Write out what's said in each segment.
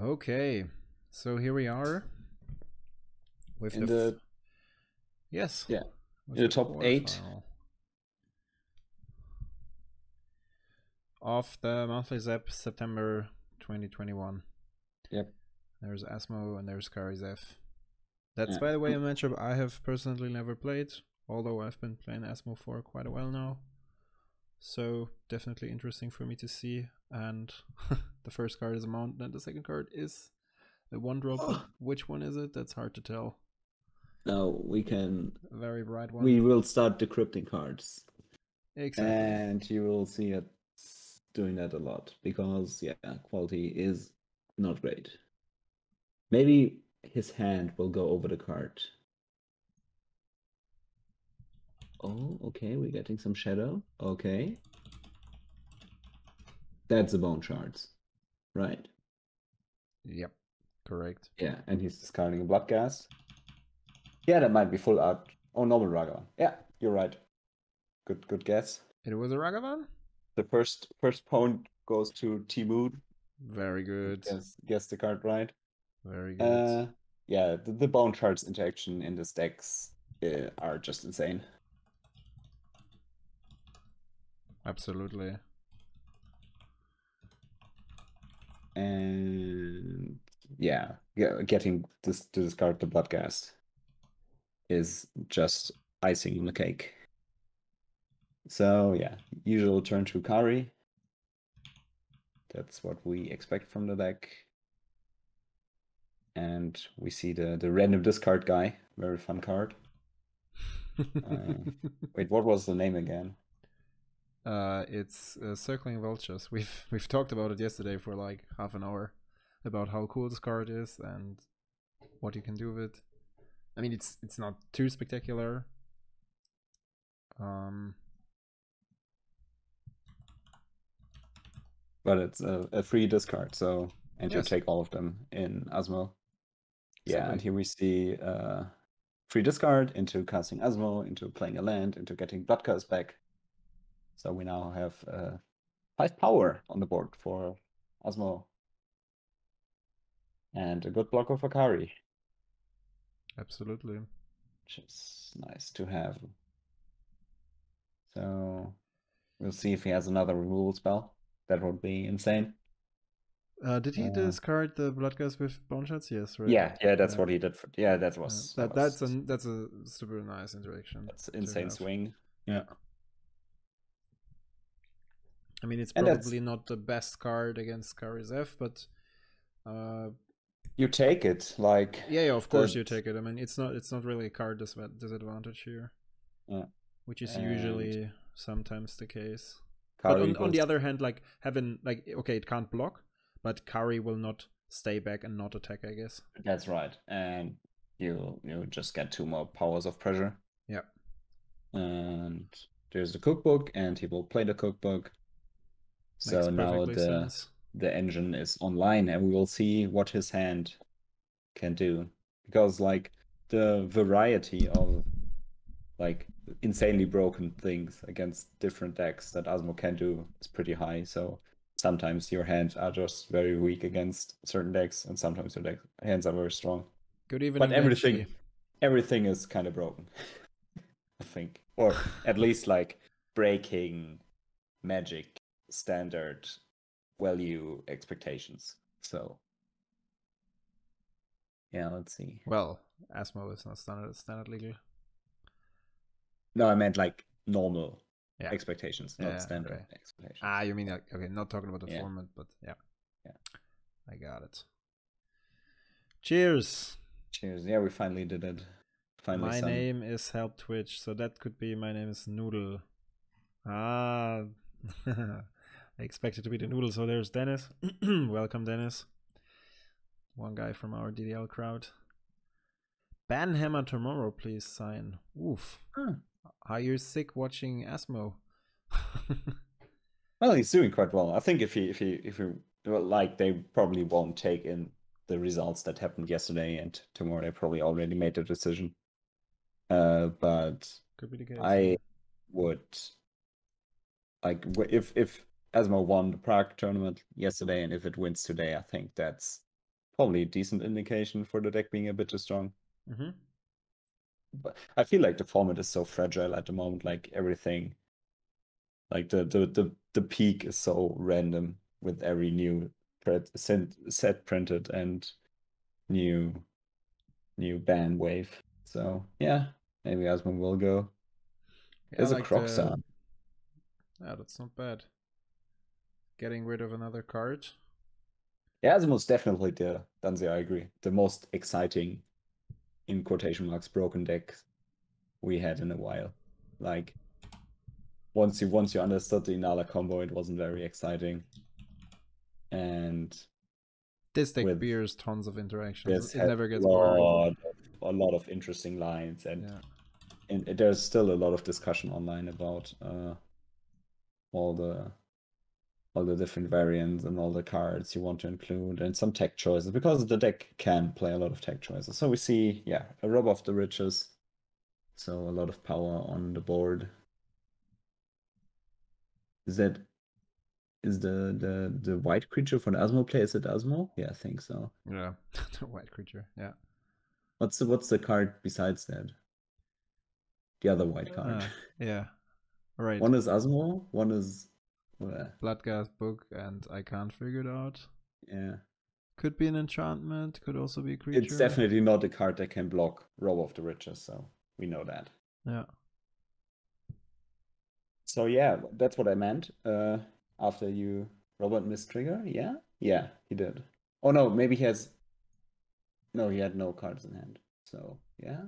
Okay, so here we are with In the yes, yeah, with in the the top 8 quarterfinal of the monthly ZAP September 2021. Yep. There's Asmo and there's Kari ZEF. That's, Yeah. by the way, a matchup I have personally never played, although I've been playing Asmo for quite a while now. So definitely interesting for me to see. And the first card is a mountain, and the second card is a 1-drop. But which one is it? That's hard to tell. Now we can. A very bright one. We will start decrypting cards. Exactly. And you will see it doing that a lot because quality is not great. Maybe his hand will go over the card. Oh, okay, we're getting some shadow. Okay. That's the bone shards. Right. Yep, correct. Yeah, and he's discarding a blood gas. Yeah, that might be full art. Oh, normal Ragavan. Yeah, you're right. Good guess. It was a Ragavan? The first point goes to Timur. Very good. Guess the card right. Very good. Yeah, the bone shards interaction in this decks are just insane. Absolutely. And yeah, getting this to discard the blood gas is just icing on the cake. So yeah, usual turn to Kari. That's what we expect from the deck. And we see the random discard guy. Very fun card. Wait, what was the name again? It's Circling Vultures. We've talked about it yesterday for like half an hour about how cool this card is and what you can do with it. I mean, it's not too spectacular. But it's a free discard, so and you Yes. take all of them in Asmo. Yeah, Exactly. and here we see free discard into casting Asmo, into playing a land, into getting blood curse back. So we now have 5 power on the board for Asmo. And a good blocker for Kari. Absolutely. Which is nice to have. So we'll see if he has another removal spell. That would be insane. Did he discard the blood gas with bone shots? Yes, right. Yeah, that's what he did. That was that's a super nice interaction. That's insane swing. Yeah. I mean, it's probably not the best card against Kari ZEF, but you take it, like yeah, of course you take it. I mean, it's not really a card disadvantage here, which is usually sometimes the case. Kari but on the other hand, like having like okay, it can't block, but Kari will not stay back and not attack, I guess. That's right, and you just get 2 more powers of pressure. Yeah. And there's the cookbook, and he will play the cookbook. So now the engine is online, and we will see what his hand can do. Because like the variety of like insanely broken things against different decks that Asmo can do is pretty high. So sometimes your hands are just very weak against certain decks, and sometimes your hands are very strong. Good evening, but everything is kind of broken, I think, or at least like breaking Magic standard value expectations. So yeah, let's see. Well, Asmo is not standard legal. No, I meant like normal expectations, not standard expectations. Ah, you mean like, okay, not talking about the format, but yeah. I got it. Cheers. Cheers. Yeah, we finally did it. My name is Help Twitch, so that could be my name is Noodle. Ah, I expected to be the Noodle. So there's Dennis. Welcome, Dennis. One guy from our DDL crowd. Banhammer tomorrow, please sign. Oof. Are you sick watching Asmo? Well, he's doing quite well. I think if he like, they probably won't take in the results that happened yesterday and tomorrow. They probably already made the decision. But could be the case. I would like if Asmo won the Prague tournament yesterday, and if it wins today, I think that's probably a decent indication for the deck being a bit too strong. Mm-hmm. But I feel like the format is so fragile at the moment, like everything. Like the peak is so random with every new set printed and new ban wave. So yeah, maybe Asmo will go. Yeah, There's a like the... Croxa. Yeah, that's not bad. Getting rid of another card. Yeah, Asmo's definitely the Danze, I agree. The most exciting, in quotation marks, broken deck we had in a while. Like once you understood the Inala combo, it wasn't very exciting. And this deck with bears tons of interactions. this It has never gets boring. a lot of interesting lines, Yeah. and there's still a lot of discussion online about all the different variants and all the cards you want to include, and some tech choices, because the deck can play a lot of tech choices. So we see, yeah, a rob of the riches. So a lot of power on the board. Is the white creature for the Asmo play? Is it Asmo? Yeah, I think so. Yeah, the white creature. Yeah. What's the card besides that? The other white card. Yeah. Right. One is Asmo. One is Bloodghast Book, and I can't figure it out. Yeah. Could be an enchantment. Could also be a creature. It's definitely not a card that can block Rob of the Riches, so we know that. Yeah. So yeah, that's what I meant. After you Robert missed trigger, yeah? Yeah, he did. Oh no, maybe he has. No, he had no cards in hand. So yeah.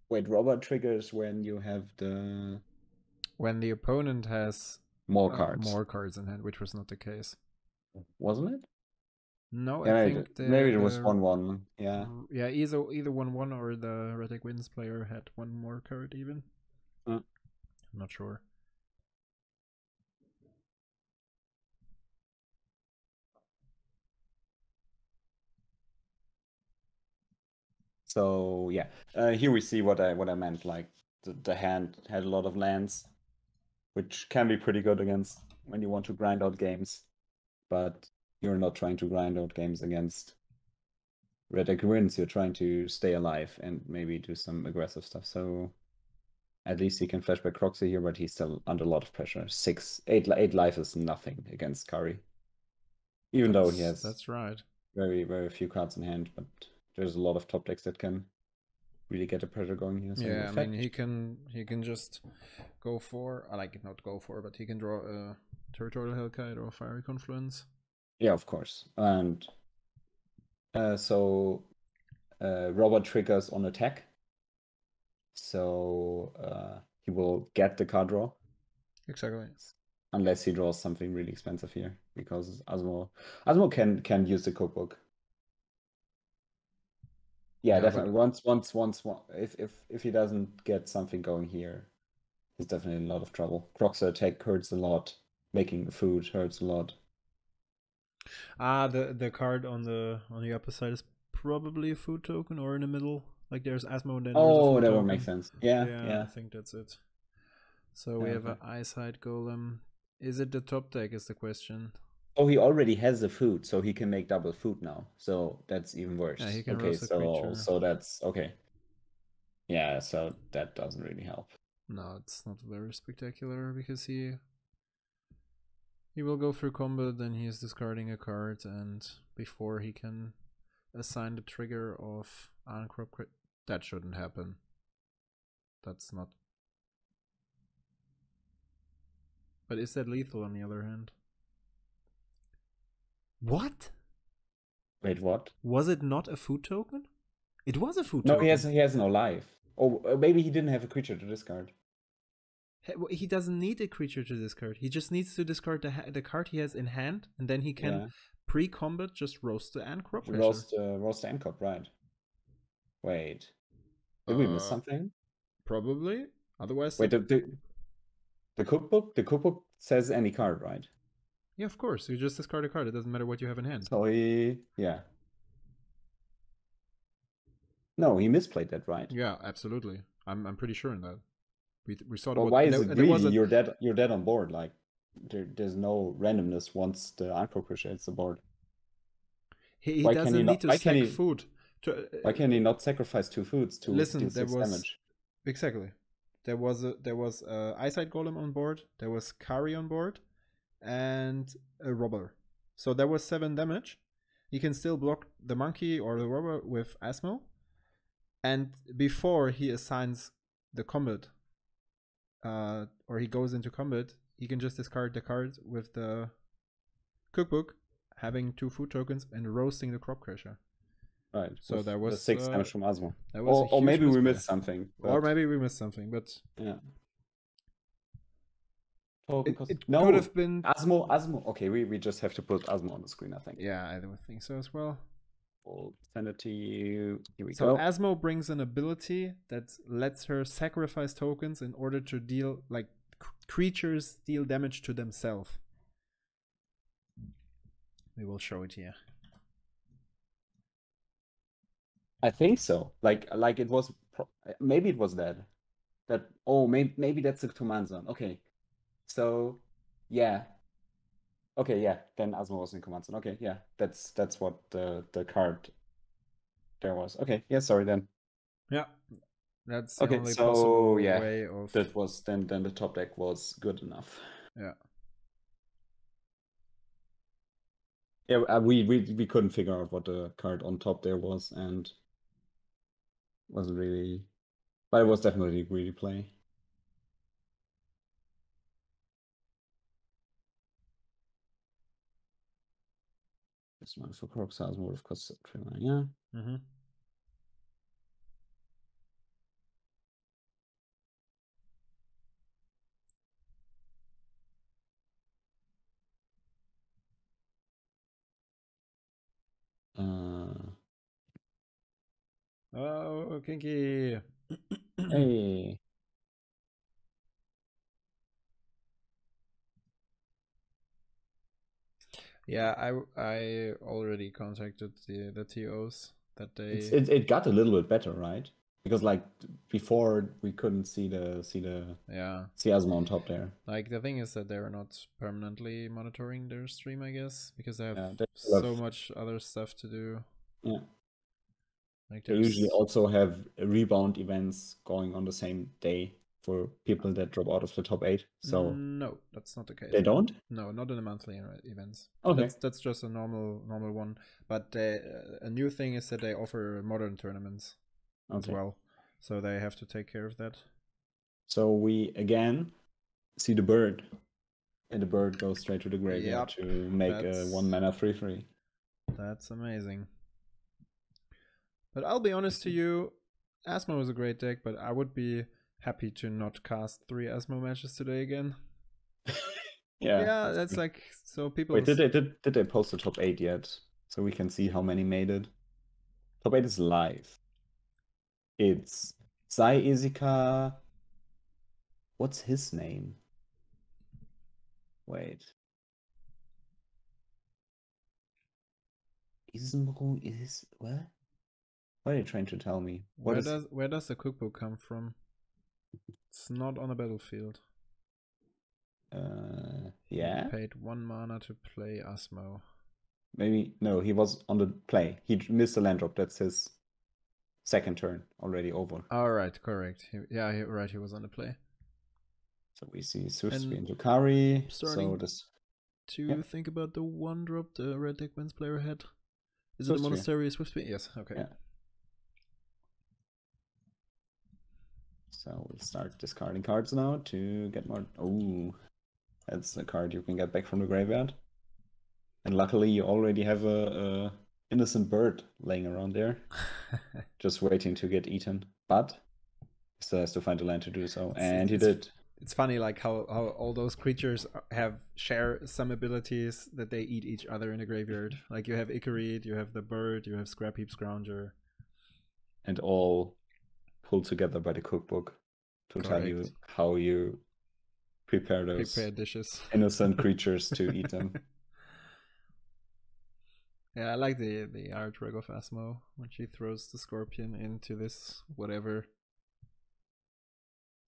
Wait, Robert triggers when you have when the opponent has more cards. More cards in hand, which was not the case. Wasn't it? No, yeah, I think maybe it was 1-1. Yeah. Yeah, either 1-1 or the Red Deck Wins player had one more card even. I'm not sure. So yeah, here we see what I meant. Like the hand had a lot of lands, which can be pretty good against when you want to grind out games, but you're not trying to grind out games against Red Deck Wins. You're trying to stay alive and maybe do some aggressive stuff. So at least he can flashback Croxy here, but he's still under a lot of pressure. 8 life is nothing against Kari, even though he has that's right very very few cards in hand, but there's a lot of top decks that can really get the pressure going here. So yeah, I mean he can just go for, like, not go for, but he can draw a Territorial Hellkite or a Fiery Confluence. Yeah, of course. And so Robert triggers on attack, so he will get the card draw. Exactly. Unless he draws something really expensive here, because Asmo can use the cookbook. Yeah, definitely. Once if he doesn't get something going here, he's definitely in a lot of trouble. Croxa attack hurts a lot. Making the food hurts a lot. The card on the upper side is probably a food token, or in the middle. Like there's Asmo and then there's a food that token. would make sense. Yeah. I think that's it. So we have an Eyesight Golem. Is it the top deck is the question. Oh, he already has the food, so he can make double food now. So that's even worse. Yeah, he can roast a creature. So that's okay. Yeah, so that doesn't really help. No, it's not very spectacular because he will go through combat, then he is discarding a card, and before he can assign the trigger of Uncrop crit, that shouldn't happen. That's not. But is that lethal on the other hand? What? Wait, what? Was it not a food token? It was a food token. No, he has no life. Oh, maybe he didn't have a creature to discard. He doesn't need a creature to discard. He just needs to discard the card he has in hand, and then he can pre-combat just roast the Ant-Crop Crusher. Roast the Ant-Crop, right. Wait. Did we miss something? Probably. Otherwise... Wait, the cookbook says any card, right? Yeah, of course. You just discard a card. It doesn't matter what you have in hand. So yeah. No, he misplayed that, right? Yeah, absolutely. I'm pretty sure in that. We saw. Well, why is it greedy? You're dead on board. Like there's no randomness once the Anchor hits the board. He doesn't need to stack food. Why can he not sacrifice 2 foods to deal 6 damage? Exactly. There was Eyesight Golem on board. There was Kari on board, and a robber. So there was 7 damage. He can still block the monkey or the robber with Asmo. And before he assigns the combat, or he goes into combat, he can just discard the card with the cookbook, having 2 food tokens and roasting the Crop Crusher. Right. So there was the 6 damage from Asmo. Or maybe we missed something. Or maybe we missed something, but yeah. It could have been Asmo. Okay, we just have to put Asmo on the screen, I think. Yeah, I would think so as well. We'll send it to you. Here we go. So Asmo brings an ability that lets her sacrifice tokens in order to deal, like, creatures deal damage to themselves. We will show it here. I think so. Like it was. Maybe it was that. Maybe that's the command zone. Okay. So, yeah. Okay, yeah. Then Asmo was in command zone. Okay, yeah. That's what the card there was. Okay, yeah. Sorry then. Yeah, that's the only possible way of. That was then the top deck was good enough. Yeah. Yeah, we couldn't figure out what the card on top there was, and wasn't really, but it was definitely a greedy play. This one for Crocsaz would have cost 3 yeah. Mm-hmm. Oh, Kinky. Hey. Yeah, I already contacted the TOs that day. It got a little bit better, right? Because like before we couldn't see Asmo on top there. Like the thing is that they're not permanently monitoring their stream, I guess, because they have so much other stuff to do. Yeah. Like they usually also have rebound events going on the same day for people that drop out of the top 8. So no, that's not the case. They don't? No, not in the monthly events. Okay. That's just a normal one. But a new thing is that they offer modern tournaments as well. So they have to take care of that. So we again see the bird. And the bird goes straight to the graveyard to make a 1-mana 3/3. That's amazing. But I'll be honest to you, Asmo is a great deck, but I would be happy to not cast 3 Asmo matches today again. Yeah, that's like, so people. Wait, did they post the top 8 yet? So we can see how many made it. Top 8 is live. It's Zai Esika. What's his name? Wait. Isamaru is what? What are you trying to tell me? Where does the cookbook come from? It's not on the battlefield. Yeah. He paid 1 mana to play Asmo. Maybe no, he was on the play. He missed a land drop. That's his second turn already over. All right, correct. He was on the play. So we see Swift into Kari. Starting to think about the 1-drop the red deck wins player had. Is it a Monastery Swift Speed? Yes. Okay. Yeah. So we'll start discarding cards now to get more. Oh, that's a card you can get back from the graveyard. And luckily, you already have a innocent bird laying around there, just waiting to get eaten. But he still has to find a land to do so, and he did. It's funny, like how all those creatures share some abilities that they eat each other in the graveyard. Like you have Icarid, you have the bird, you have Scrap Heap Scrounger, and all pulled together by the cookbook to tell you how you prepare those dishes, innocent creatures to eat them. Yeah, I like the artwork of Asmo when she throws the scorpion into this whatever.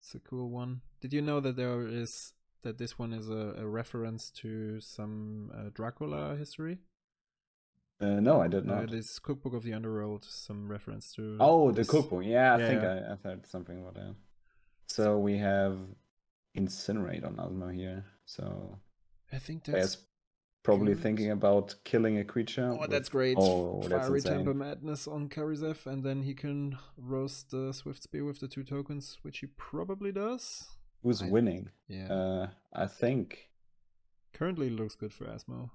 It's a cool one. Did you know that there is that this one is a reference to some Dracula history? No, I did not. This Cookbook of the Underworld, some reference to. Oh, this. the cookbook. Yeah, I think I've heard something about that. So we have Incinerate on Asmo here. So I think that's probably thinking about killing a creature. Oh, that's great. Oh, that's Fiery insane. Temper Madness on Karizev, and then he can roast the Swift Spear with the 2 tokens, which he probably does. Who's winning? Yeah. I think. Currently looks good for Asmo.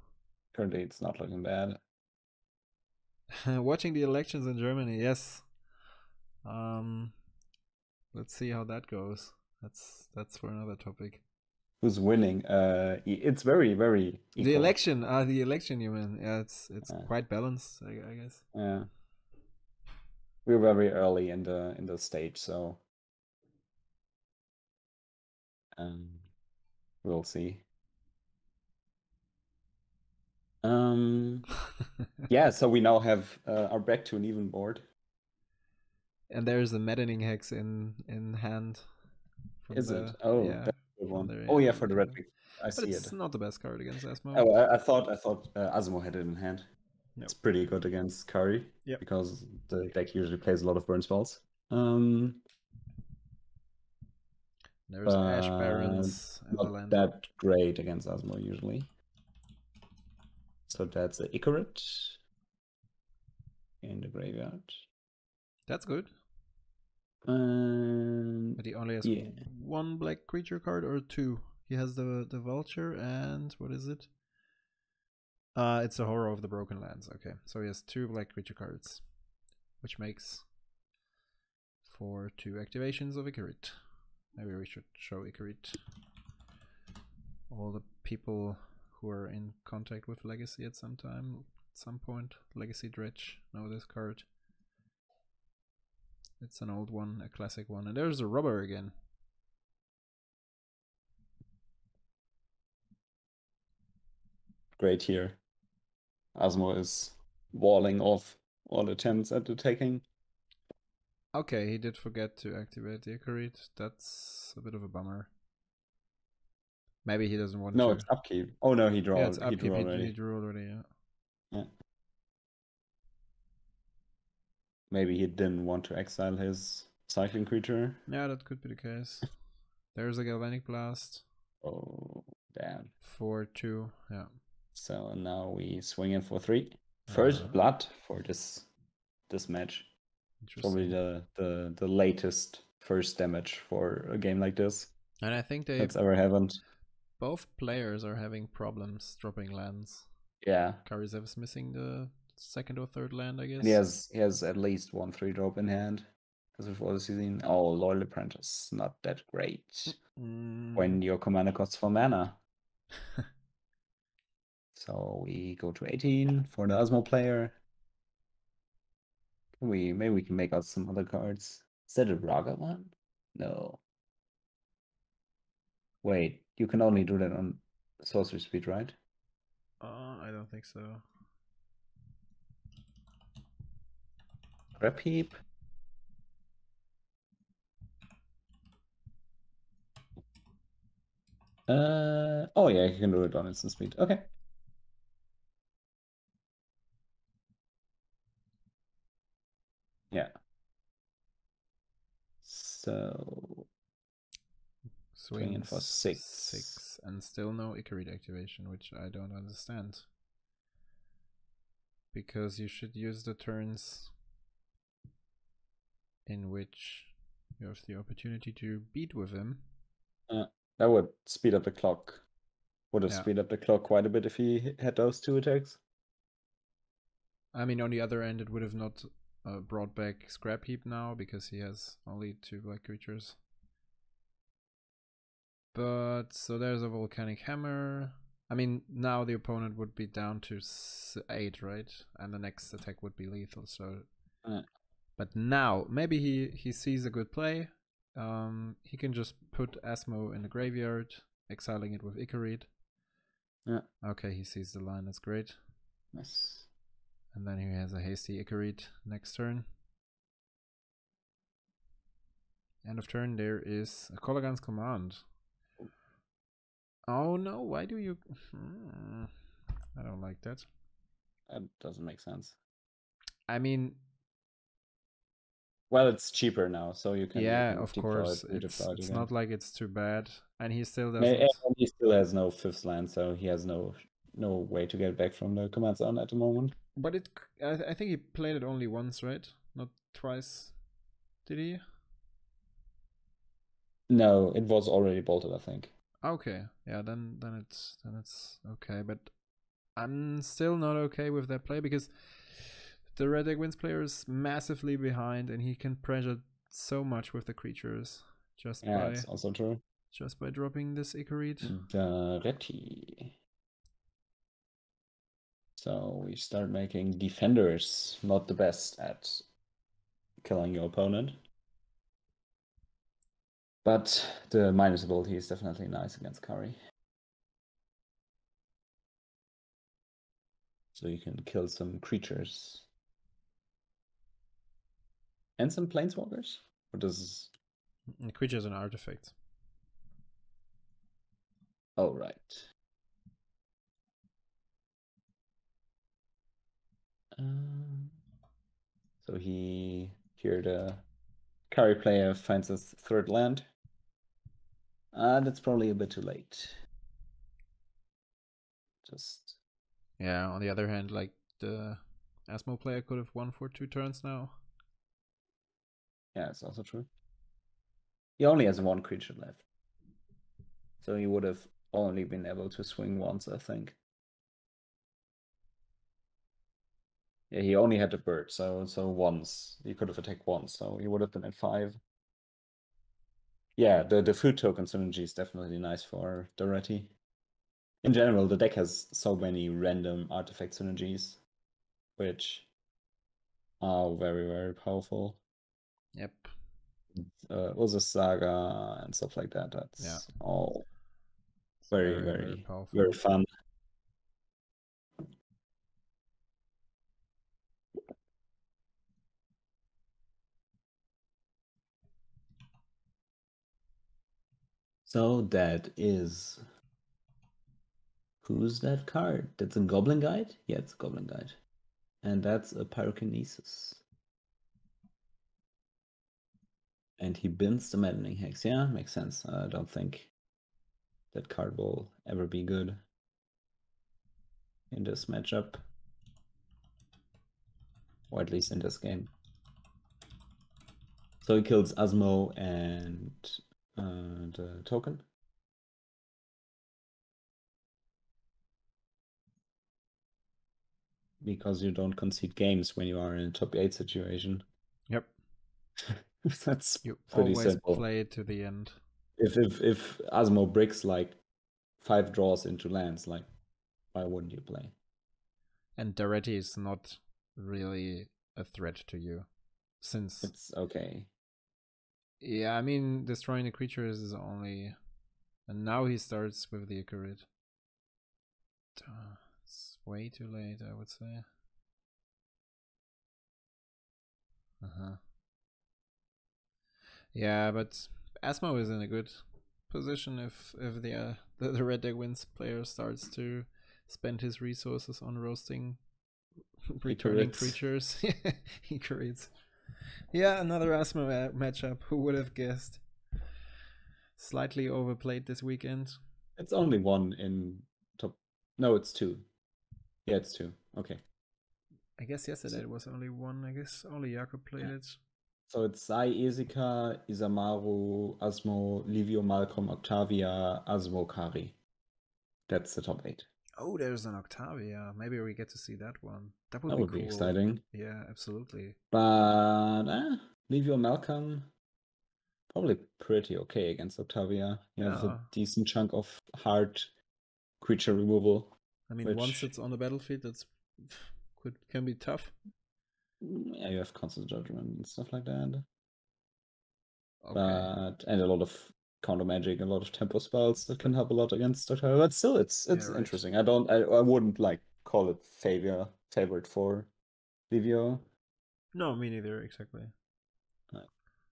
Currently it's not looking bad. Watching the elections in Germany, yes. Let's see how that goes. That's for another topic. Who's winning? It's very, very equal. The election, you mean? Yeah, it's quite balanced, I guess. Yeah. We're very early in the stage, so we'll see. Yeah, so we now have are back to an even board. And there's a maddening hex in hand. Is it? Oh, yeah, that's a good one. There, oh yeah, for the red pick. I see it. It's not the best card against Asmo. Oh, I thought Asmo had it in hand. Nope. It's pretty good against Kari because the deck usually plays a lot of burn spells. There's Ash Barons and not the land. That great against Asmo usually. So that's a Icarid in the graveyard. That's good. But he only has 1 black creature card or 2. He has the Vulture and what is it? It's the Horror of the Broken Lands. Okay, so he has 2 black creature cards, which makes for 2 activations of Icarid. Maybe we should show Icarid. All the people who are in contact with Legacy at some point. Legacy Dredge know this card. It's an old one, a classic one. And there's a rubber again. Great here. Asmo is walling off all attempts at attacking. Okay, he did forget to activate the Icarid. That's a bit of a bummer. Maybe he doesn't want to. No, it's upkeep. Oh no, he drew. Yeah, it's upkeep. He drew already. Yeah. Maybe he didn't want to exile his cycling creature. Yeah, that could be the case. There's a Galvanic Blast. Oh, damn. 4/2, yeah. So now we swing in for 3. First blood for this match. Probably the latest first damage for a game like this. And I think that's ever happened. Both players are having problems dropping lands. Yeah. Karizev is missing the 2nd or 3rd land, I guess. And he has at least 1 3-drop in hand. Because before the season, Loyal Apprentice, not that great. When your commander costs 4 mana. So we go to 18 for the Asmo player. Maybe we can make out some other cards. Is that a Raga one? No. Wait, you can only do that on sorcery speed, right? I don't think so. Scrap heap. Oh yeah, you can do it on instant speed. Okay. Yeah. So swinging for 6. And still no Icarid activation, which I don't understand. Because you should use the turns in which you have the opportunity to beat with him. That would speed up the clock. Would have speed up the clock quite a bit if he had those 2 attacks. I mean, on the other end, it would have not brought back Scrap Heap now because he has only 2 black creatures. But so there's a Volcanic Hammer. I mean, now the opponent would be down to 8, right? And the next attack would be lethal. So, but now maybe he sees a good play. He can just put Asmo in the graveyard, exiling it with Icarid. Yeah. Okay, he sees the line. That's great. Nice. And then he has a hasty Icarid next turn. End of turn, there is a Kolaghan's Command. Oh no, why do you... I don't like that. That doesn't make sense. I mean... Well, it's cheaper now, so you can of course. It's not like it's too bad. And he still doesn't... And he still has no 5th land, so he has no way to get back from the command zone at the moment. But I think he played it only once, right? Not twice. Did he? No, it was already bolted, I think. Okay, yeah, then it's okay, but I'm still not okay with that play because the Red Egg Wins player is massively behind, and he can pressure so much with the creatures it's also true. Just by dropping this Icarid. Daretti. So we start making defenders not the best at killing your opponent. But the minus ability is definitely nice against Kari. So you can kill some creatures. And some planeswalkers? Or does... Creatures and artifacts. Oh, right. So here the Kari player finds his 3rd land. That's probably a bit too late. Just... Yeah, on the other hand, like the Asmo player could have won for 2 turns now. Yeah, it's also true. He only has 1 creature left. So he would have only been able to swing once, I think. Yeah, he only had the bird, so once. He could have attacked once, so he would have been at 5. Yeah, the food token synergy is definitely nice for Daretti. In general, the deck has so many random artifact synergies, which are very, very powerful. Yep. Urza Saga and stuff like that. That's all very, very powerful. Very fun. So that is... Who's that card? That's a Goblin Guide? Yeah, it's a Goblin Guide. And that's a Pyrokinesis. And he bins the Maddening Hex. Yeah, makes sense. I don't think that card will ever be good in this matchup. Or at least in this game. So he kills Asmo and the token. Because you don't concede games when you are in a top 8 situation. Yep. That's you pretty always simple. Play it to the end. If Asmo bricks like 5 draws into lands, like why wouldn't you play? And Daretti is not really a threat to you, since it's okay. Yeah, I mean destroying the creatures is only, and now he starts with the Icarid. It's way too late, I would say. Yeah, but Asmo is in a good position if the Red Deck Wins player starts to spend his resources on roasting returning creatures. Icarids. Yeah, another Asmo matchup. Who would have guessed? Slightly overplayed this weekend. It's only 1 in top. No, it's 2. Yeah, it's 2. Okay. I guess yesterday it was only 1. I guess only Jakob played it. So it's Sai, Esika, Isamaru, Asmo, Livio, Malcolm, Octavia, Asmo, Kari. That's the top 8. Oh, there's an Octavia. Maybe we get to see that one. That would be cool. Exciting. Yeah, absolutely. But Livio, Malcolm, probably pretty okay against Octavia. You have a decent chunk of hard creature removal. I mean, once it's on the battlefield, can be tough. Yeah, you have constant judgment and stuff like that. Okay. And a lot of counter magic, a lot of tempo spells that can help a lot against Octavia. But still, it's interesting. I wouldn't like call it favorite for Livio. No, me neither. Exactly. Right.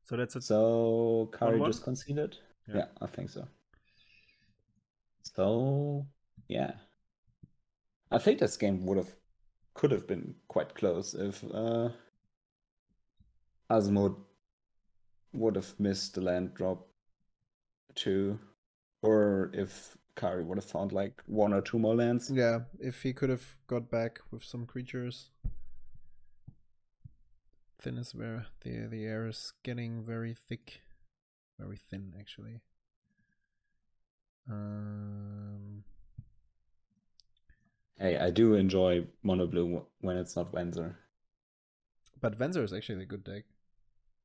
So that's it. So Kari just conceded. Yeah, I think so. So yeah, I think this game could have been quite close if Asmo would have missed the land drop too, or if Kari would have found like 1 or 2 more lands. Yeah, if he could have got back with some creatures. Thin is where the air is getting very thick, very thin actually. Hey, I do enjoy mono blue when it's not Venser. But Venser is actually a good deck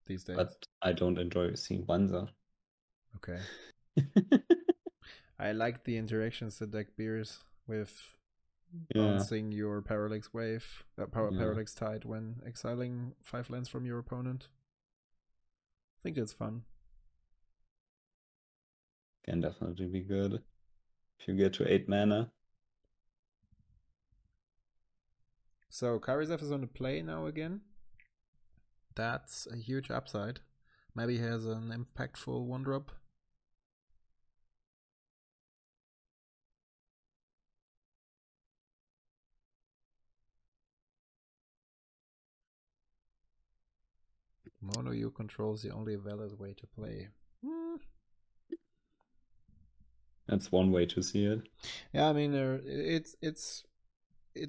these days. But I don't enjoy seeing Venser. Okay. I like the interactions the deck bears with bouncing your Parallax Wave, Parallax Tide when exiling 5 lands from your opponent. I think that's fun. Can definitely be good if you get to 8 mana. So Karizef is on the play now again. That's a huge upside. Maybe he has an impactful 1-drop. Mono you controls the only valid way to play. That's one way to see it. Yeah, I mean, it's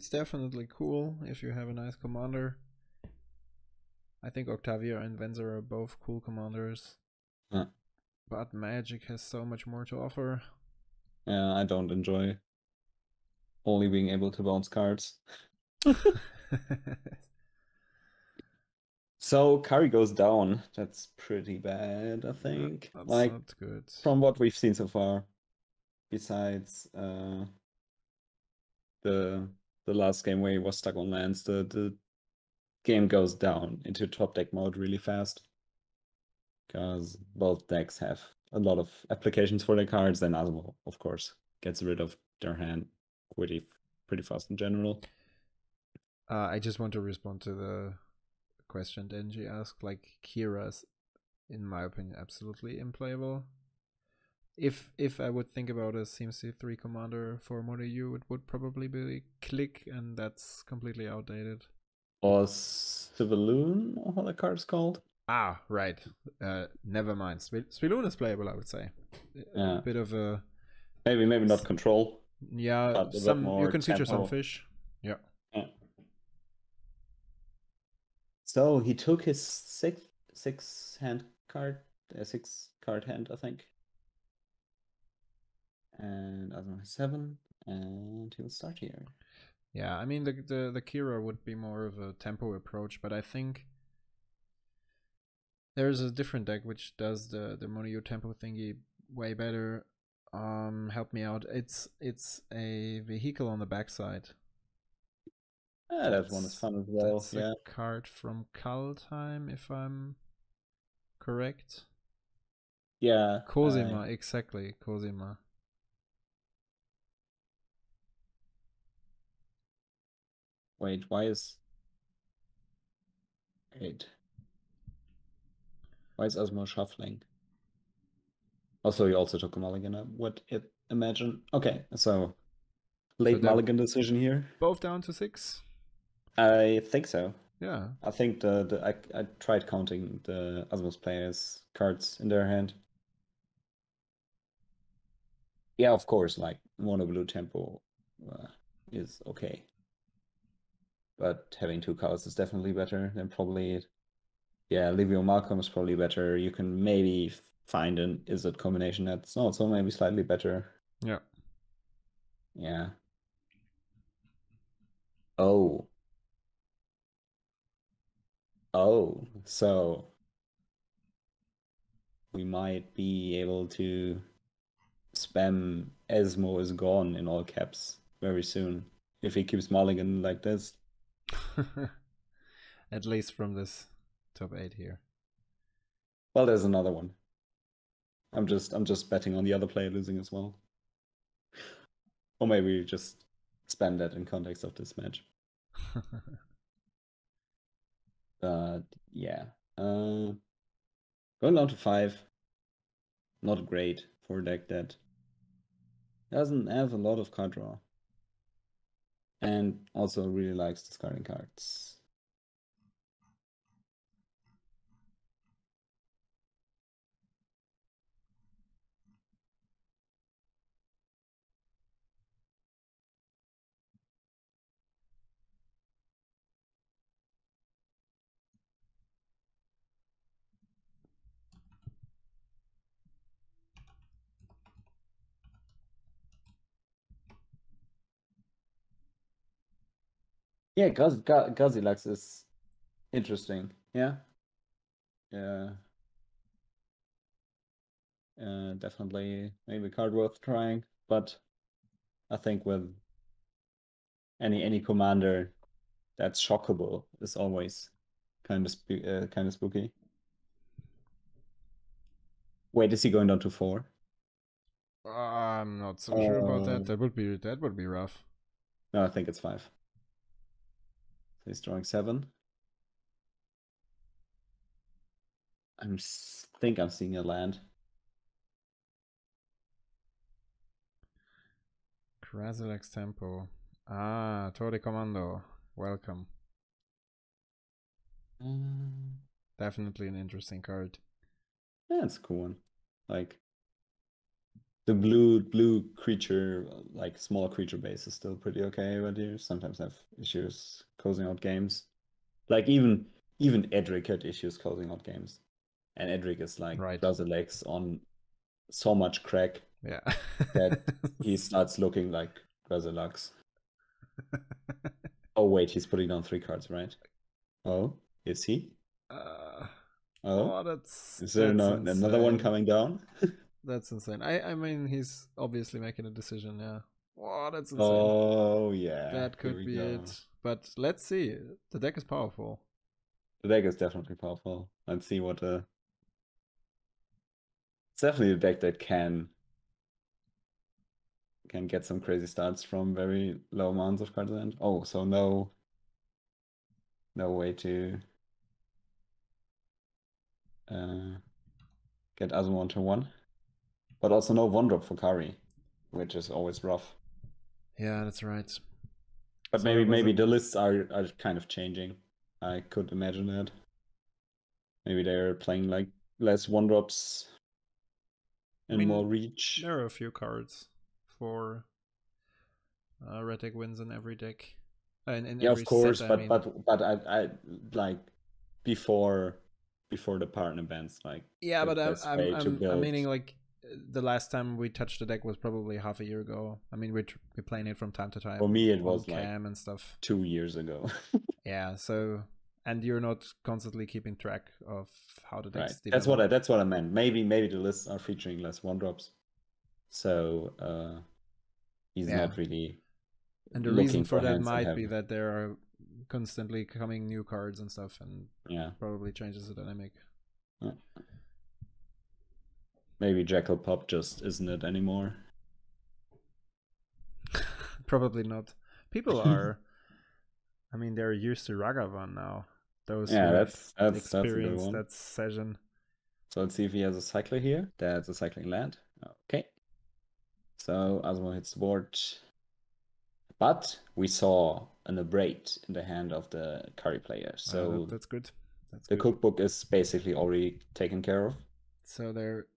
definitely cool if you have a nice commander. I think Octavia and Venser are both cool commanders. But Magic has so much more to offer. Yeah, I don't enjoy only being able to bounce cards. So Kari goes down. That's pretty bad, I think. That's like not good. From what we've seen so far. Besides the last game where he was stuck on lands, the game goes down into top deck mode really fast. Because both decks have a lot of applications for their cards, and Asmo, of course, gets rid of their hand pretty fast in general. I just want to respond to the question Denji asked. Like, Kira's, in my opinion, absolutely unplayable. If I would think about a CMC3 commander for Mono U, it would probably be Click, and that's completely outdated. Or Civaloon, or how the card's called. Ah, right. Never mind. Spiloon is playable, I would say. Yeah. A bit of a... Maybe not control. Yeah, some you can feature some fish. Yeah. So he took his six hand card, 6-card hand, I think. And Asmo has 7, and he'll start here. Yeah, I mean the Kira would be more of a tempo approach, but I think there's a different deck which does the Mono tempo thingy way better. Help me out. It's a vehicle on the backside. That one is fun as well. That's a card from Kaldheim, if I'm correct. Yeah. Cosima, exactly. Cosima. Wait, why is... Wait. Why is Asmo shuffling? Also, he also took a mulligan, I would imagine. Okay, so late mulligan decision here. Both down to 6? I think so. Yeah. I think I tried counting the Asmo's players' cards in their hand. Yeah, of course, like mono blue tempo is okay. But having 2 cards is definitely better than probably... Yeah, Livio Malcolm is probably better. You can maybe find an Izzet combination that's also maybe slightly better. Yeah. Yeah. Oh. Oh, so we might be able to spam Asmo is gone in all caps very soon if he keeps mulligan like this. At least from this top 8 here. Well, there's another one. I'm just betting on the other player losing as well. Or maybe just spam that in context of this match. But yeah. Going down to 5. Not great for a deck that Doesn't have a lot of card draw. And also really likes discarding cards. Yeah, Gazilux is interesting. Yeah. Yeah. Definitely maybe a card worth trying, but I think with any commander that's shockable is always kind of spooky. Wait, is he going down to 4? I'm not so sure about that. That would be rough. No, I think it's 5. So he's drawing 7. Think I'm seeing a land. Krasilex Tempo. Ah, Tori Commando. Welcome. Definitely an interesting card. Yeah, it's a cool one. Like the blue creature, like small creature base is still pretty okay, but you sometimes have issues closing out games. Like even Edric had issues closing out games. And Edric is like right. Krasilex on so much crack that he starts looking like Krasilex. Oh wait, he's putting down 3 cards, right? Oh, is he? That's is there another one coming down? That's insane. I mean, he's obviously making a decision. Yeah. Oh, that's insane. Oh yeah, that could be it. But let's see. The deck is powerful. The deck is definitely powerful. Let's see what it's definitely a deck that can get some crazy starts from very low amounts of cards end. Oh, so no way to get Asmo onto 1. But also no 1-drop for Kari, which is always rough. Yeah, that's right. But so maybe the lists are kind of changing. I could imagine that. Maybe they're playing like less 1-drops and more reach. There are a few cards for red deck wins in every deck. In yeah, every of course, set, but I like before the partner bands, like yeah, but I'm meaning like the last time we touched the deck was probably half a year ago. I mean, we're playing it from time to time. For me, it was cam like and stuff 2 years ago. Yeah, so and you're not constantly keeping track of how the decks develop. That's what I meant. Maybe the lists are featuring less 1-drops, so he's not really. And the reason for that might be that there are constantly coming new cards and stuff, and probably changes the dynamic. Yeah. Maybe Jackal Pop just isn't it anymore. Probably not. People are. I mean, they're used to Ragavan now. Those who that's experienced that session. So let's see if he has a cycler here. That's a cycling land. Okay. So Asmo hits the board. But we saw an abrade in the hand of the Kari player. So that's good. The cookbook is basically already taken care of. So there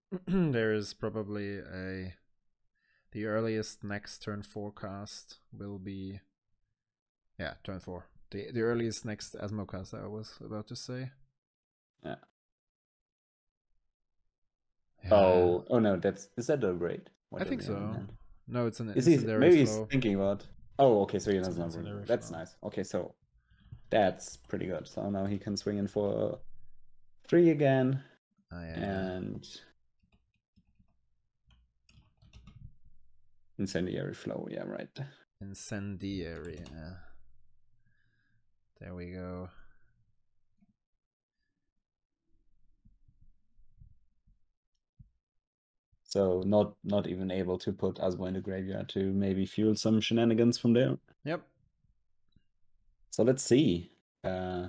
is probably the earliest next turn forecast will be turn 4. The earliest next Asmo cast I was about to say. Yeah. Oh no, is that a raid? I think so. No, it's an incendiary maybe flow. He's thinking about. Oh, okay, so he doesn't have That's nice. Okay, so that's pretty good. So now he can swing in for 3 again. And incendiary flow, yeah, right. Incendiary, yeah. There we go. So not even able to put Asmo in the graveyard to maybe fuel some shenanigans from there. Yep. So let's see. Wait,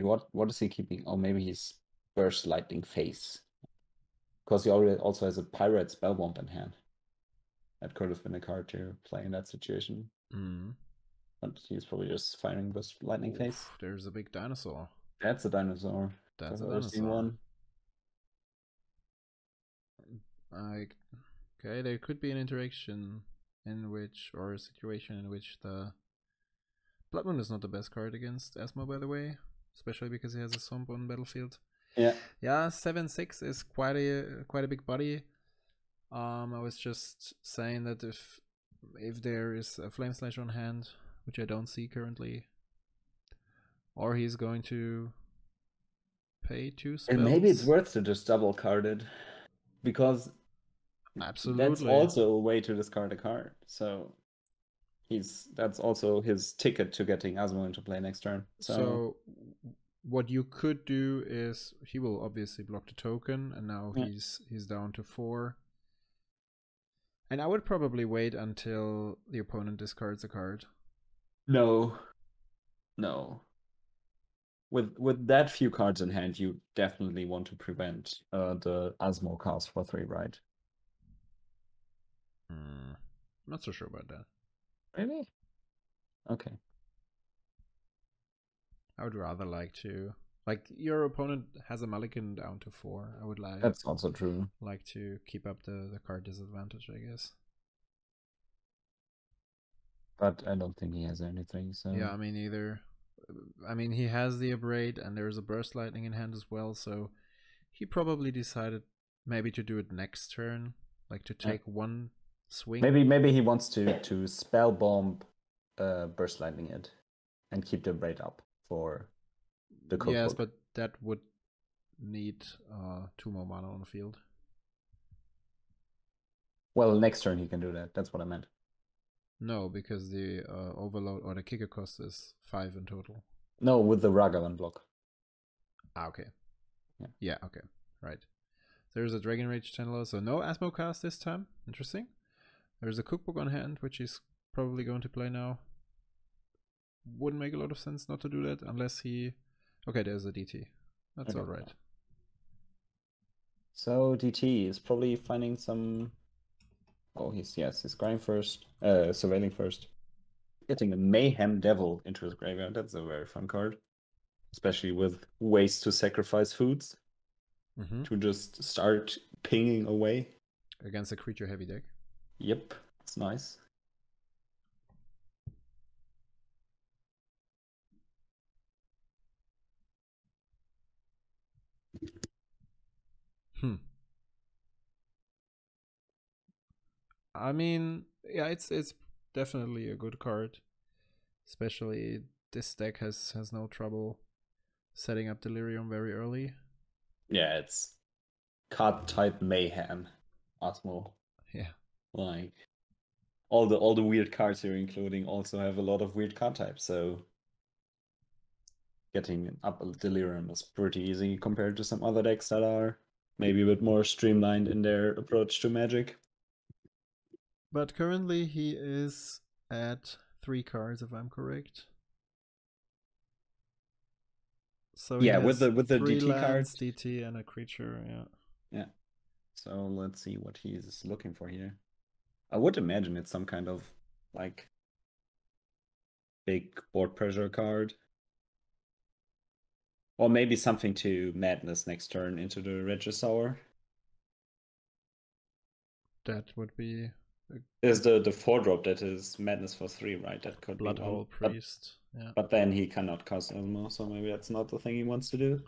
what is he keeping? Oh, maybe he's Burst Lightning Face. Because he already also has a Pirate Spellbomb in hand. That could have been a card to play in that situation. But he's probably just firing this lightning phase. There's a big dinosaur. That's a dinosaur. That's I've a ever seen one. Okay, there could be an interaction in which, or a situation in which the Blood Moon is not the best card against Asmo, by the way, especially because he has a Swamp on battlefield. Yeah. Yeah, 7/6 is quite a big body. I was just saying that if there is a Flame Slash on hand, which I don't see currently, or he's going to pay 2 spells. And maybe it's worth to just double card it, because absolutely that's also a way to discard a card. So that's also his ticket to getting Asmo into play next turn. So what you could do is he will obviously block the token, and now he's down to 4. And I would probably wait until the opponent discards a card. No. With that few cards in hand, you definitely want to prevent the Asmo cast for 3, right? Not so sure about that. Really? Okay. I would rather like to, like, your opponent has a Mulligan down to 4. I would like. That's also true. Like to keep up the card disadvantage, I guess. But I don't think he has anything. So yeah, I mean either. I mean, he has the Abrade and there's a Burst Lightning in hand as well, so he probably decided maybe to do it next turn, like to take one swing. Maybe he wants to Spell Bomb Burst Lightning it and keep the Abrade up for the cookbook. Yes, but that would need 2 more mana on the field. Well, next turn he can do that. That's what I meant. No, because the overload or the kicker cost is 5 in total. No, with the Ragavan block. Okay. Yeah, okay. Right. There's a Dragon Rage Channeler, so no Asmo cast this time. Interesting. There's a cookbook on hand, which he's probably going to play now. Wouldn't make a lot of sense not to do that unless he... Okay, there's a DT. That's alright. So DT is probably finding some... Oh, he's scrying first, surveilling first. Getting a Mayhem Devil into his graveyard. That's a very fun card. Especially with ways to sacrifice foods. To just start pinging away. Against a creature heavy deck. Yep, it's nice. I mean, yeah, it's definitely a good card. Especially this deck has no trouble setting up Delirium very early. Yeah, it's card type mayhem, Asmo. Yeah. Like all the weird cards here including also have a lot of weird card types, so getting up a Delirium is pretty easy compared to some other decks that are maybe a bit more streamlined in their approach to Magic. But currently he is at 3 cards, if I'm correct. So yeah, with the DT card, DT and a creature, yeah. So let's see what he's looking for here. I would imagine it's some kind of like big board pressure card. Or maybe something to Madness next turn into the Regisaur. That would be... There's the 4-drop that is Madness for 3, right? That could Blood be Hole Priest. But then he cannot cast Asmo, so maybe that's not the thing he wants to do.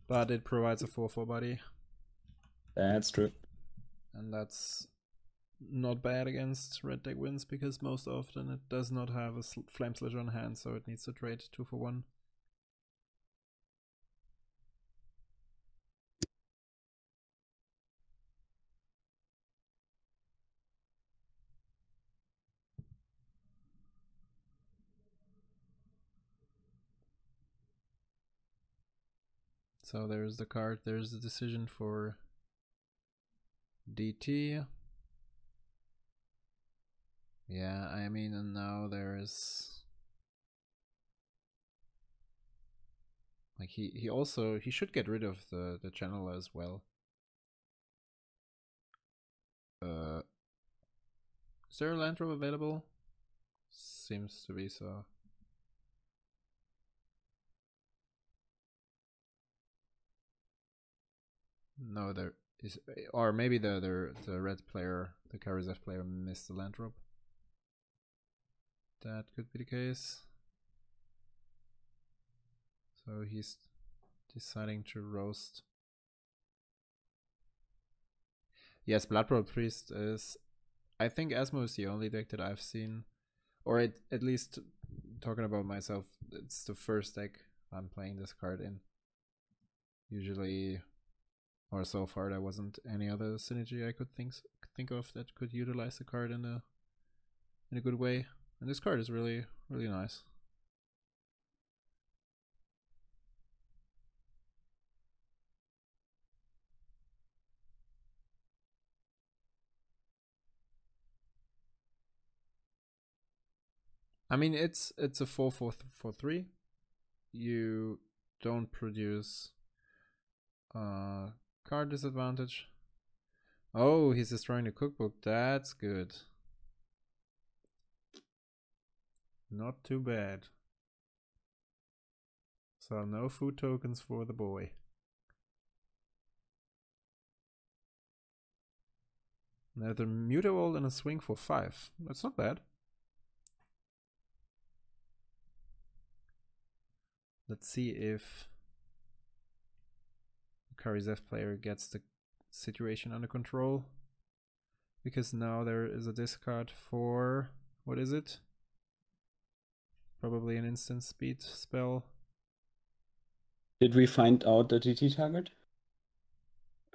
But it provides a 4/4 body. That's true. And that's not bad against red deck wins, because most often it does not have a Flame Slasher on hand, so it needs to trade 2 for 1. So there's the card, there's the decision for DT. Yeah, I mean, and now there's... Like he should get rid of the channel as well. Is there a land drop available? Seems to be so. No, there is, or maybe the red player, the Kari ZAP player, missed the land drop. That could be the case. So he's deciding to roast. Yes, Bloodbrawl Priest is. I think Asmo is the only deck that I've seen, or at least talking about myself, it's the first deck I'm playing this card in. Usually, or so far, there wasn't any other synergy I could think of that could utilize the card in a good way. And this card is really nice. I mean, it's a 4/4/3. You don't produce card disadvantage. Oh, he's destroying the cookbook. That's good. Not too bad. So no food tokens for the boy. Another Mutawald and a swing for 5. That's not bad. Let's see if the Kari ZAP player gets the situation under control. Because now there is a discard for, what is it? Probably an instant speed spell. Did we find out the DT target?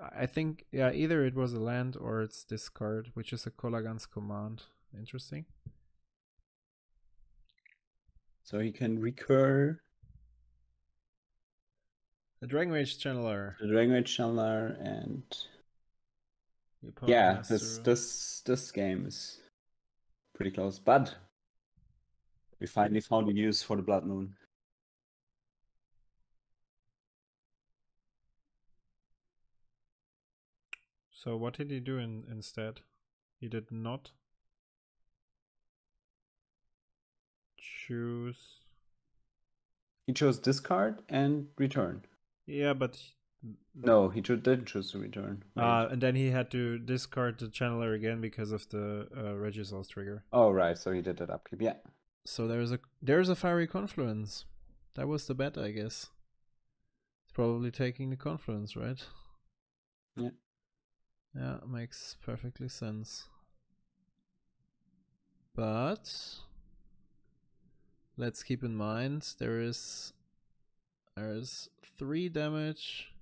I think, yeah, either it was a land or it's this card, which is a Kolaghan's Command. Interesting. So he can recur. The Dragon Rage Channeler. The Dragon Rage Channeler, and yeah, this game is pretty close, but we finally found a use for the Blood Moon. So what did he do instead? He did not choose. He chose discard and return. Yeah, but no, he didn't choose to return. And then he had to discard the channeler again because of the Regisaur's trigger. Oh right, so he did that upkeep. Yeah. So there's a Fiery Confluence. That was the bet, I guess. It's probably taking the Confluence, right? Yeah. Yeah, makes perfectly sense. But let's keep in mind there's 3 damage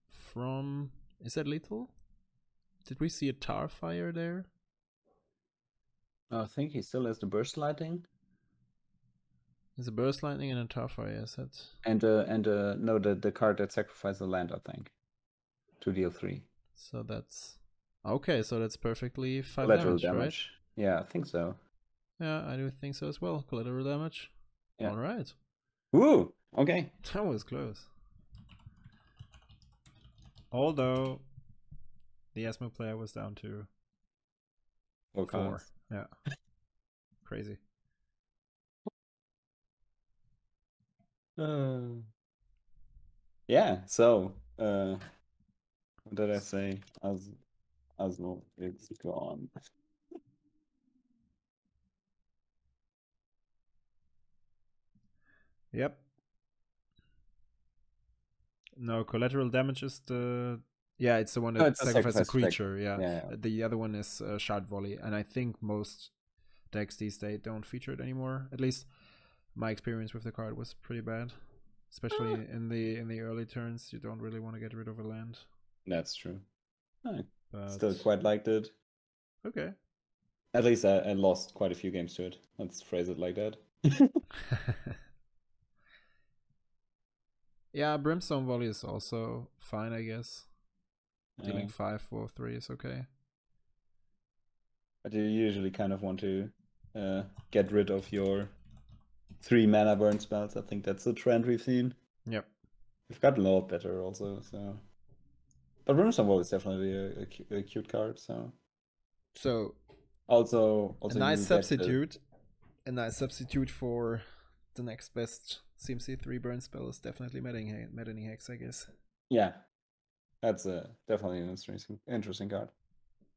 from, is that lethal? Did we see a tar fire there? I think he still has the burst lightning. There's a burst lightning and a tar fire, is that? And no, the card that sacrifices the land, I think, to deal 3. So that's okay. So that's perfectly 5 collateral damage, right? Yeah, I think so. Yeah, I do think so as well. Collateral damage. Yeah. All right. Woo! Okay. That was close. Although the Asmo player was down to 4. Yeah. Crazy. Yeah, so what did I say? Asmo is gone. Yep. No, collateral damage is the, yeah, it's the one that sacrifices a creature. Yeah. The other one is Shard Volley, and I think most decks these days don't feature it anymore. At least my experience with the card was pretty bad, especially in the early turns. You don't really want to get rid of a land. That's true. I still quite liked it. Okay. At least I lost quite a few games to it. Let's phrase it like that. Yeah, Brimstone Volley is also fine, I guess. Dealing 5 for 3 is okay. But you usually kind of want to get rid of your 3 mana burn spells. I think that's the trend we've seen. Yep. We've gotten a lot better also, so But Brimstone Bowl is definitely a cute card. So also a nice substitute. A nice substitute for the next best CMC3 burn spell is definitely Maddening Hex, I guess. Yeah, that's definitely an interesting card.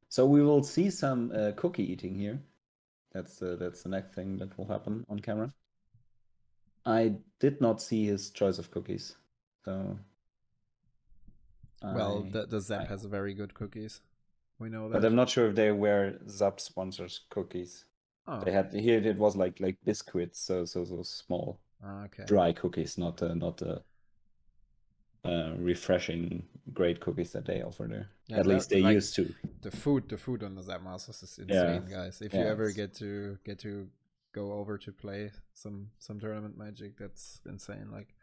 So we will see some cookie eating here. That's the next thing that will happen on camera. I did not see his choice of cookies, so. Well, the Zap has very good cookies. We know that. But I'm not sure if they were Zap sponsors cookies. Oh. They had here. It was like biscuits, so small, dry cookies, not refreshing great cookies that they offer there. Yeah, at least they used to. The food on the Zap Masters is insane, guys. If you ever get to go over to play some tournament Magic, that's insane. Like,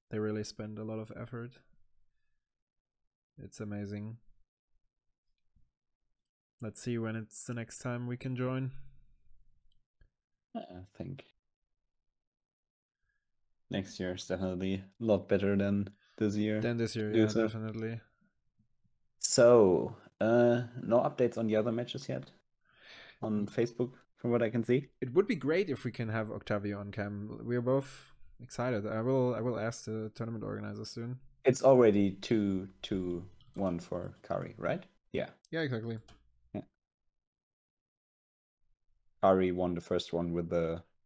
they really spend a lot of effort. It's amazing. Let's see when it's the next time we can join. I think next year is definitely a lot better than this year. Yeah, definitely. So, no updates on the other matches yet on Facebook, from what I can see. It would be great if we can have Octavio on cam. We're both excited. I will ask the tournament organizer soon. It's already 2-1 for Kari, right? Yeah. Yeah, exactly. Yeah. Kari won the first one with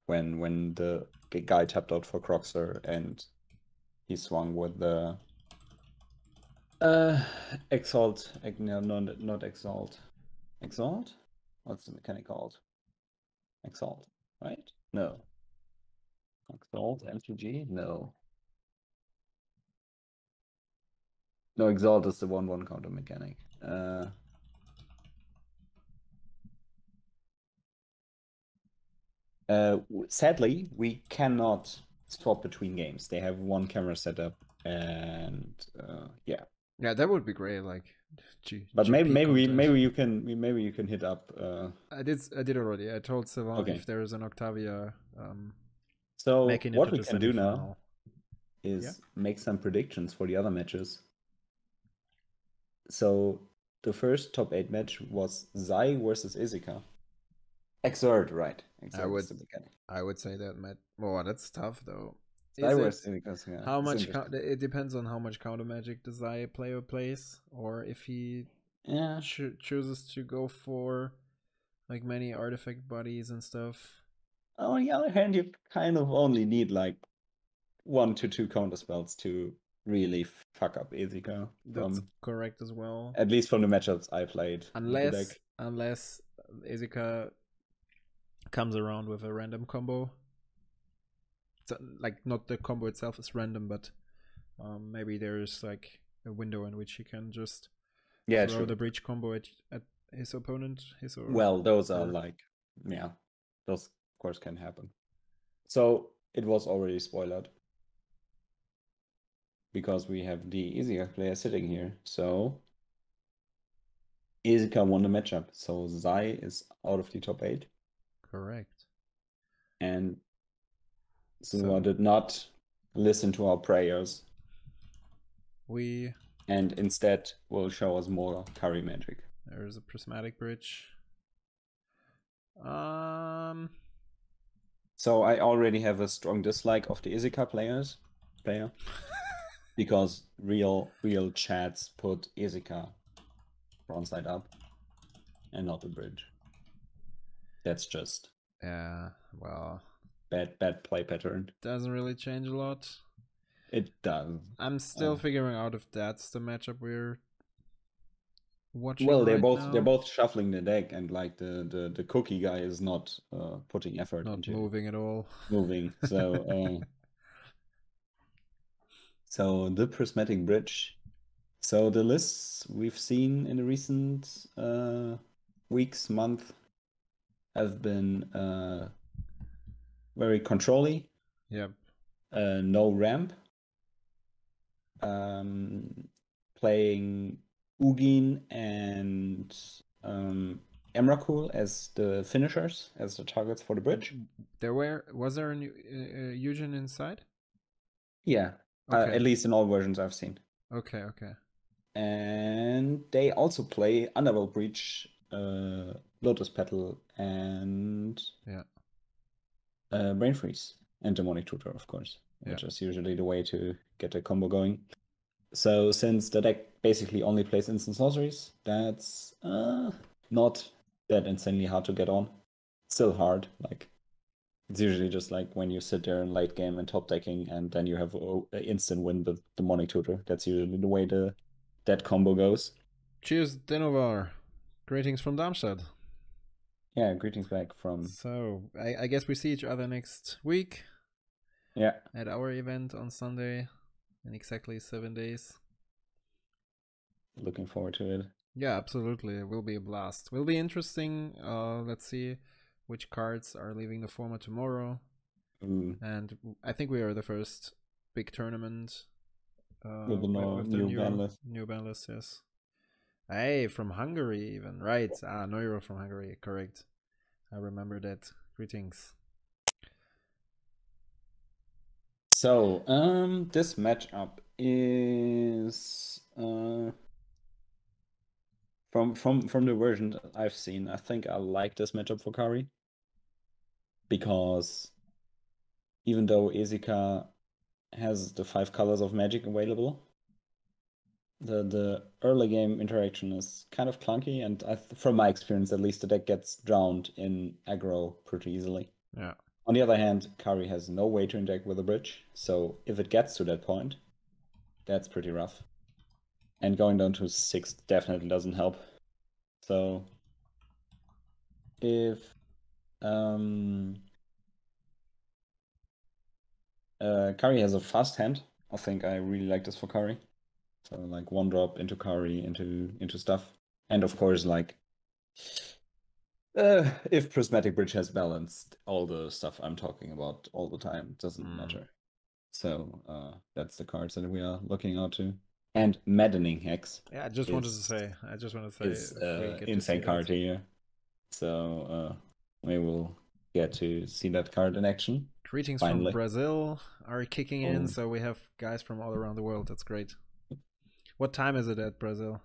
when the guy tapped out for Croxer and he swung with the Exalt. No, not Exalt. Exalt? What's the mechanic called? Exalt, right? No. Exalt, MTG? No. No, Exalt is the 1/1 counter mechanic. Sadly, we cannot swap between games. They have one camera setup, and yeah. Yeah, that would be great. Like, but maybe you can hit up. I did already. I told Savant if there is an Octavia. So what we can do now is make some predictions for the other matches. So the first top 8 match was Zai versus Esika. Exert, right? Exert I would say that Matt. Well, that's tough though. How much? It depends on how much counter magic the Zai player plays, or if he chooses to go for like many artifact bodies and stuff. On the other hand, you kind of only need like 1 to 2 counter spells to really fuck up Esika. That's correct as well. At least from the matchups I played. Unless Esika comes around with a random combo. So, like, not the combo itself is random, but maybe there's like a window in which he can just throw the breach combo at his opponent. Well, those are like, those of course can happen. So it was already spoiled because we have the Esika player sitting here. So Esika won the matchup. So Zai is out of the top 8. Correct. And Suwa did not listen to our prayers. And instead will show us more Kari magic. There's a prismatic bridge. So I already have a strong dislike of the Esika player. Because real chats put Esika frontside up and not the bridge. That's just bad play pattern. Doesn't really change a lot. It does. I'm still figuring out if that's the matchup we're watching. Well, they're both shuffling the deck, and like the cookie guy is not putting effort into moving at all. So so the prismatic bridge. So the lists we've seen in the recent weeks, month have been very control-y. Yep. No ramp. Playing Ugin and Emrakul as the finishers, as the targets for the bridge. Was there a Eugen inside? Yeah. Okay. At least in all versions I've seen. Okay. And they also play Underworld Breach, Lotus Petal, and Brain Freeze, and Demonic Tutor, of course, which is usually the way to get a combo going. So since the deck basically only plays instant sorceries, that's not that insanely hard to get on. Still hard, like it's usually just like when you sit there in late game and top decking, and then you have an instant win with Demonic Tutor. That's usually the way that combo goes. Cheers, Denovar. Greetings from Darmstadt. Yeah, greetings back from. So I guess we see each other next week. Yeah. At our event on Sunday in exactly 7 days. Looking forward to it. Yeah, absolutely. It will be a blast. Will be interesting. Let's see which cards are leaving the format tomorrow. And I think we are the first big tournament with the new ban list, yes. Hey, from Hungary even, right? Neuro from Hungary, correct. I remember that. Greetings. So, this matchup is from the version that I've seen, I think I like this matchup for Kari. Because even though Esika has the 5 colors of magic available, the early game interaction is kind of clunky, and from my experience at least, the deck gets drowned in aggro pretty easily. Yeah. On the other hand, Kari has no way to interact with a bridge, so if it gets to that point, that's pretty rough. And going down to 6 definitely doesn't help. So if Kari has a fast hand, I think I really like this for Kari. So like 1-drop into Kari, into stuff. And of course, like if Prismatic Bridge has balanced all the stuff I'm talking about all the time, doesn't matter. So that's the cards that we are looking out to. And Maddening Hex. Yeah, I just wanted to say. Is insane card here. So we will get to see that card in action. Greetings from Brazil are kicking in, so we have guys from all around the world. That's great. What time is it at Brazil?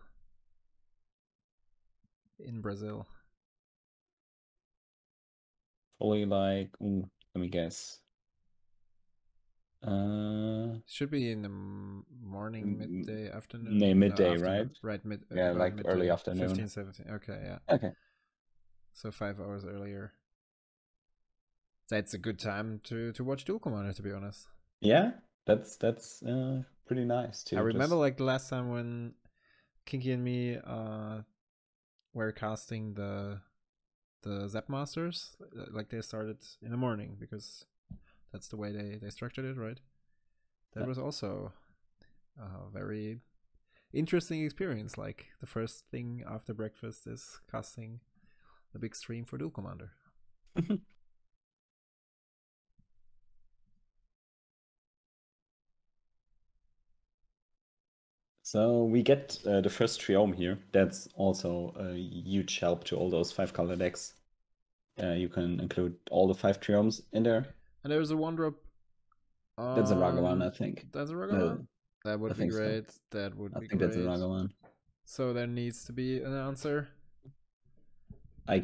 In Brazil. Probably like, let me guess. Should be in the morning, midday, afternoon. No, midday, right? Right, yeah, like midday, early afternoon. 15, 17. Okay, yeah. Okay. So 5 hours earlier. That's a good time to watch Duel Commander, to be honest. Yeah, that's pretty nice too. I remember like the last time when Kinky and me were casting the ZAP Masters, like they started in the morning because that's the way they structured it, right? That was also a very interesting experience. Like the first thing after breakfast is casting the big stream for Duel Commander. So we get the first Triome here. That's also a huge help to all those 5-color decks. You can include all the 5 Triomes in there. And there's a 1-drop. That's a Ragavan, I think. That's a Ragavan? That would be great. So. That would be great. I think that's a Ragavan. So there needs to be an answer. I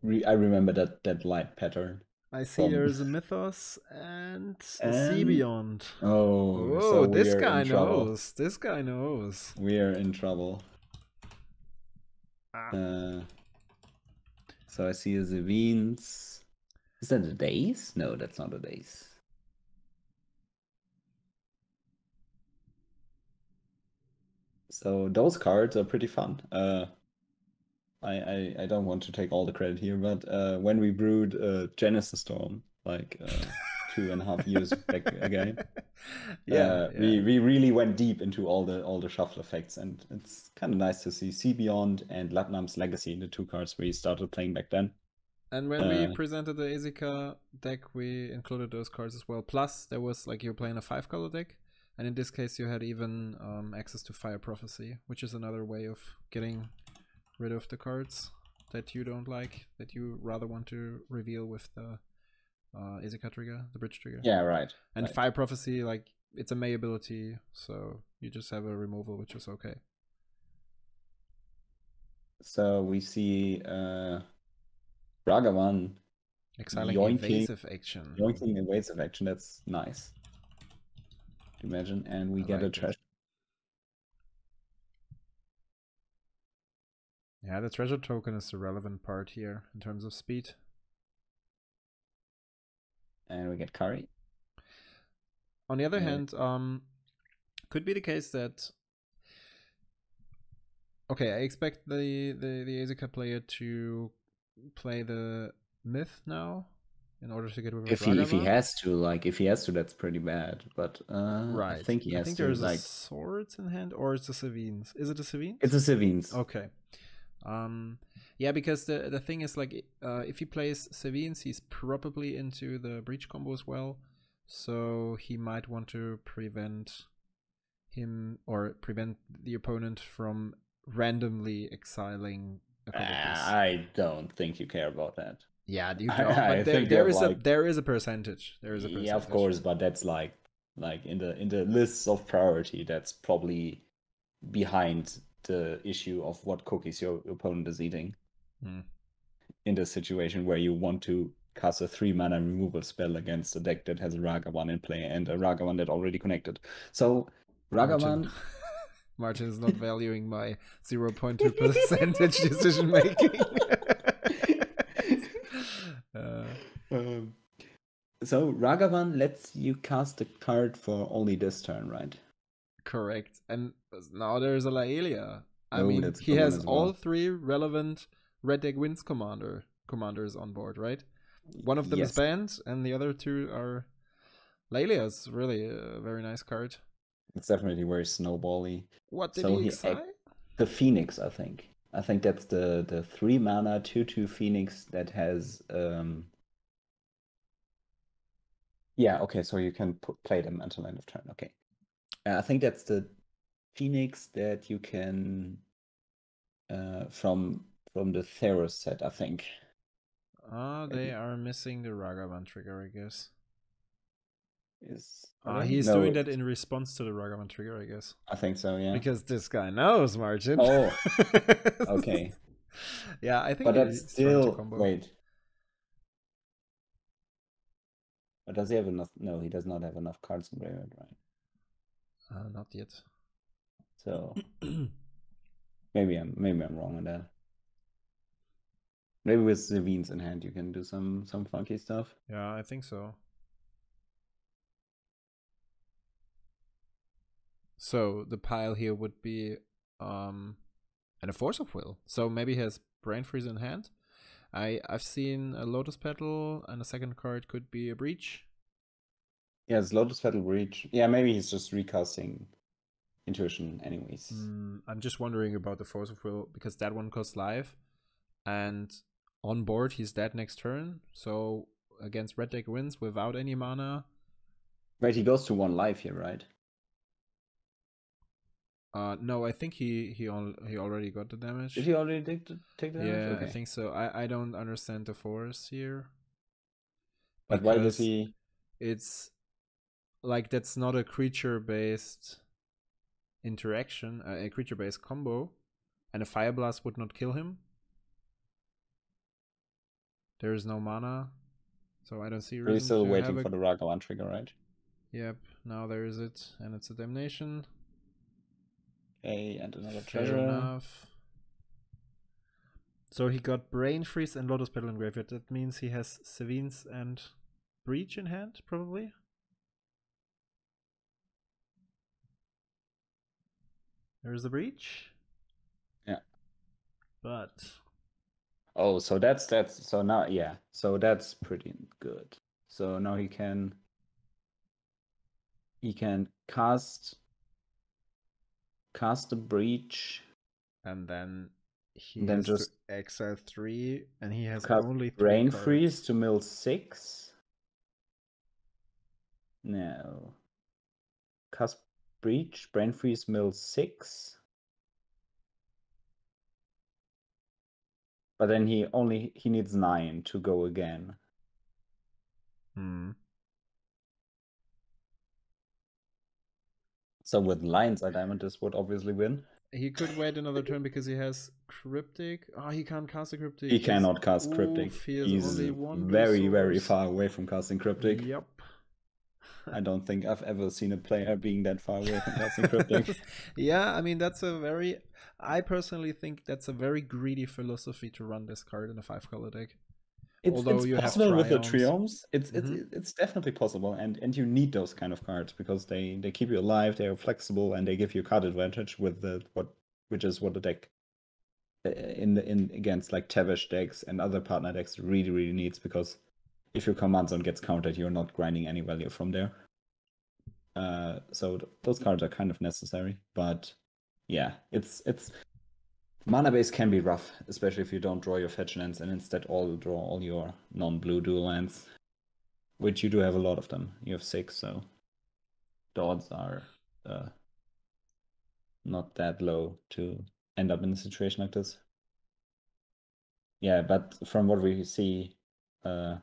remember that light pattern. I see there's a Mythos and a Sea Beyond. Oh, so this guy knows. This guy knows. We are in trouble. So I see a Zavines. Is that a Daze? No, that's not a Daze. So those cards are pretty fun. I don't want to take all the credit here, but when we brewed Genesis Storm, like 2.5 years back again, we really went deep into all the shuffle effects, and it's kind of nice to see Sea Beyond and Latnam's Legacy, the 2 cards we started playing back then. And when we presented the Esika deck, we included those cards as well. Plus, there was like you're playing a 5-color deck, and in this case, you had even access to Fire Prophecy, which is another way of getting rid of the cards that you don't like, that you rather want to reveal with the Esika trigger, the bridge trigger. Yeah, right. And Fire Prophecy, like, it's a May ability, so you just have a removal, which is okay. So we see Ragavan exiling yoinking, evasive action. yoinking evasive action. That's nice. Imagine, and we get a treasure. Yeah, the treasure token is the relevant part here in terms of speed. And we get Kari. On the other hand, could be the case that okay, I expect the Esika player to play the myth now in order to get rid of if he has to, like, if he has to, that's pretty bad. But right, I think he has to. there's like, a swords in hand, or it's a Savines. Is it a Savines? It's a Savines. Okay. Yeah, because the thing is, like, if he plays Savines, he's probably into the breach combo as well, so he might want to prevent him or prevent the opponent from randomly exiling a combo piece. I don't think you care about that. Yeah, you don't. But there is a percentage. There is a percentage. Yeah, of course, but that's like in the lists of priority, that's probably behind the issue of what cookies your opponent is eating. In the situation where you want to cast a 3-mana removal spell against a deck that has a Ragavan in play and a Ragavan that already connected. So Ragavan. Martin is not valuing my 0.2 percentage decision making. So Ragavan lets you cast a card for only this turn, right? Correct. And now there's a Laelia. I mean, he has all 3 relevant Red Deck Wins commanders on board, right? One of them is banned, and the other 2 are Laelia. Is really a very nice card. It's definitely very snowbally. What did he excite? The Phoenix, I think. I think that's the 3-mana 2/2 Phoenix that has yeah, okay, so you can play them until end of turn. Okay. I think that's the Phoenix that you can from the Theros set, I think. They are missing the Ragavan trigger, I guess. He's doing that in response to the Ragavan trigger, I guess. I think so, yeah. Because this guy knows, Martin. Oh, okay. Yeah, I think. But that's still wait. But does he have enough? No, he does not have enough cards in graveyard, right? Not yet. So maybe I'm wrong on that. Maybe with Savines in hand, you can do some funky stuff. Yeah, I think so. So the pile here would be and a Force of Will. So maybe he has Brain Freeze in hand. I've seen a Lotus Petal, and a second card could be a Breach. Yes, Lotus Petal, Breach. Yeah, maybe he's just recasting Intuition anyways. I'm just wondering about the Force of Will, because that one costs life, and on board he's dead next turn. So against Red Deck Wins without any mana. Right, he goes to 1 life here, right? No, I think he already got the damage. Did he already take the damage? Yeah, okay. I think so. I don't understand the force here. But why does he? It's like, that's not a creature-based interaction, a creature-based combo, and a Fire Blast would not kill him. There is no mana, so I don't see reason. We're still waiting for the Ragavan trigger, right? Yep, now there is it, and it's a Damnation. Okay, and another treasure. Fair enough. So he got Brain Freeze and Lotus Petal in graveyard. That means he has Savines and Breach in hand, probably. There's the Breach. Yeah. But oh, so that's so now, yeah. So that's pretty good. So now he can cast the Breach, and then he has just to exile 3, and he has only 3 Brain cards. Freeze to mill 6. No. Cast Breach, Brain Freeze, mill 6. But then he needs 9 to go again. So with Lions, Diamondus would obviously win. He could wait another turn because he has Cryptic. Oh, he can't cast a Cryptic. He cannot cast Cryptic. He has He's only one very, blue very source. far away from casting Cryptic. Yep. I don't think I've ever seen a player being that far away from casting Cryptic. Yeah, I mean, I personally think that's a very greedy philosophy to run this card in a 5-color deck. Although it's possible with the triomes. It's definitely possible, and you need those kind of cards because they keep you alive, they are flexible, and they give you card advantage with which is what the deck in against like Tevesh decks and other partner decks really needs, because if your command zone gets countered, you're not grinding any value from there. So those cards are kind of necessary, but yeah, it's mana base can be rough, especially if you don't draw your fetch lands and instead draw all your non-blue dual lands, which you do have a lot of them. You have 6, so the odds are not that low to end up in a situation like this. Yeah, but from what we see, I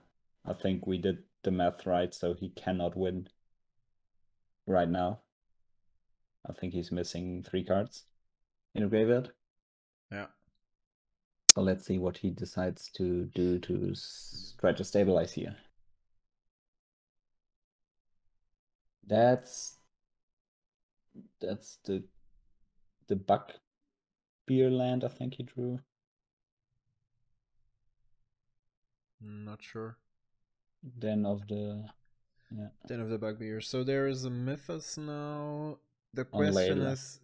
think we did the math right, so he cannot win right now. I think he's missing 3 cards in a graveyard. Yeah. So let's see what he decides to do to try to stabilize here. That's the Buck Beer land I think he drew. Not sure. Den of the Den of the Bugbear. So there is a Mythos now. The question is,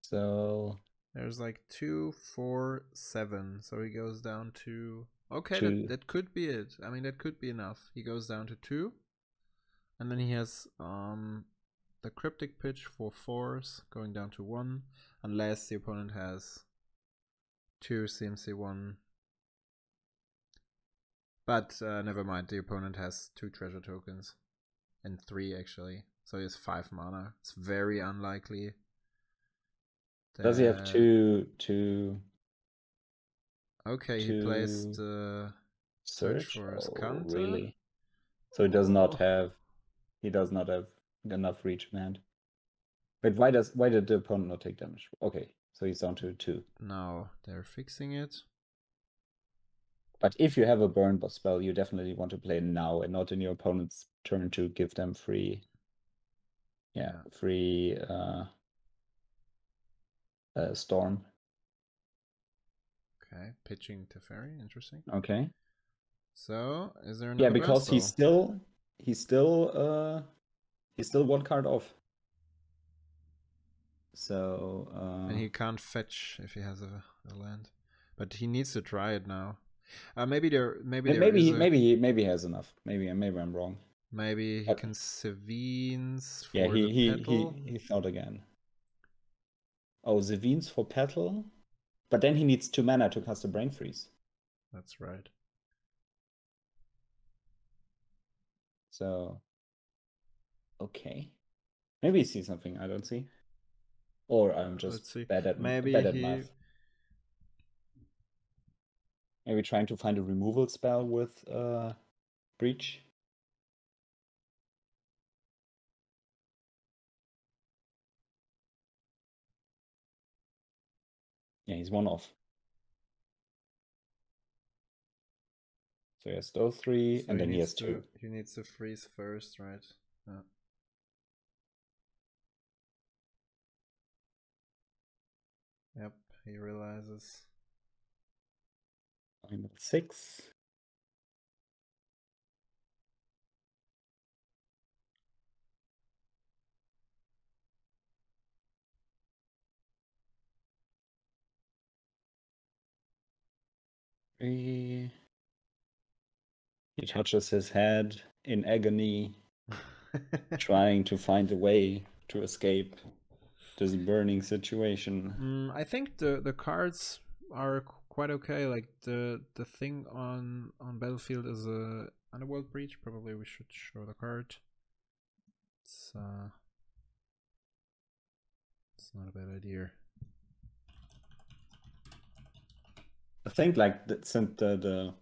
so there's like 2, 4, 7. So he goes down to, okay, that could be it. I mean, that could be enough. He goes down to 2, and then he has the Cryptic Pitch for 4s going down to 1, unless the opponent has 2 CMC1. But never mind, the opponent has 2 treasure tokens. And 3 actually. So he has 5 mana. It's very unlikely. Does he have two? Okay, he plays the search for his counter. Really? So he does not have enough reach in hand. Wait, why did the opponent not take damage? Okay, so he's down to 2. Now they're fixing it. But if you have a burn spell, you definitely want to play now and not in your opponent's turn to give them free. Yeah, free storm. Okay, pitching Teferi, interesting. Okay. So is there another? Yeah, because he's still 1 card off. So and he can't fetch if he has a land, but he needs to try it now. Maybe he has enough. Maybe I'm wrong. Maybe he can Sevines for he thought again. Oh, Sevines for Petal? But then he needs 2 mana to cast a Brain Freeze. That's right. So, okay. Maybe he sees something I don't see. Or I'm just bad at math. Maybe trying to find a removal spell with Breach. Yeah, he's 1 off. So he has those 3, and then he has 2. He needs to freeze first, right? Yeah. Yep, he realizes. I'm at 6. He touches his head in agony, trying to find a way to escape this burning situation. I think the cards are quite okay. Like the thing on Battlefield is a Underworld Breach. Probably we should show the card. It's not a bad idea. I think like since the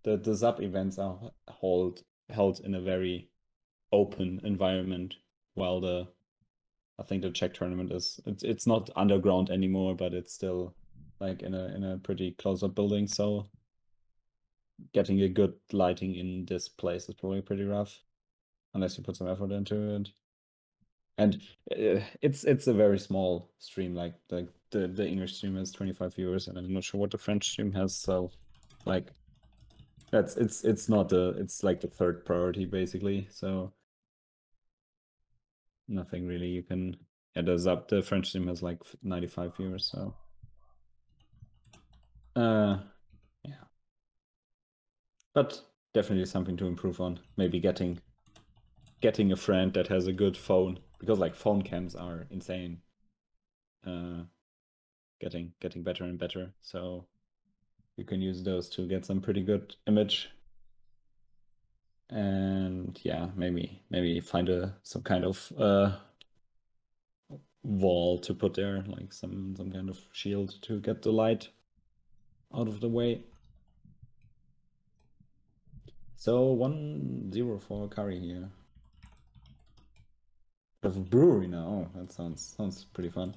ZAP events are held in a very open environment, while I think the Czech tournament it's not underground anymore, but it's still like in a pretty close up building, so getting a good lighting in this place is probably pretty rough unless you put some effort into it. And it's a very small stream, like the English stream has 25 viewers, and I'm not sure what the French stream has, so like it's not it's like the third priority basically, so nothing really you can. Yeah, the French stream has like 95 viewers, so yeah. But definitely something to improve on. Maybe getting a friend that has a good phone, because like phone cams are insane. Getting better and better, so you can use those to get some pretty good image. And yeah, maybe find some kind of wall to put there, like some kind of shield to get the light out of the way. So 1-0 for Kari here. We have a brewery now. That sounds pretty fun.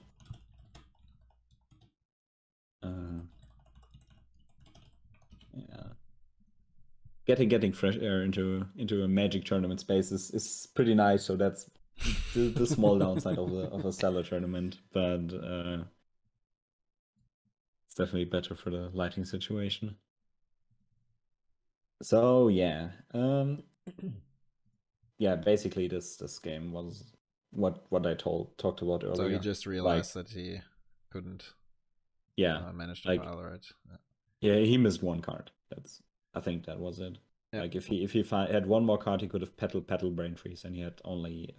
Yeah. Getting fresh air into a Magic tournament space is pretty nice. So that's the small downside of a cellar tournament, but it's definitely better for the lighting situation. So yeah, yeah. Basically, this game was what I talked about earlier. So he just realized that he couldn't. Manage to pile, right? Yeah, he missed one card. I think that was it. Yeah. Like if he had one more card, he could have petal brain freeze, and he had only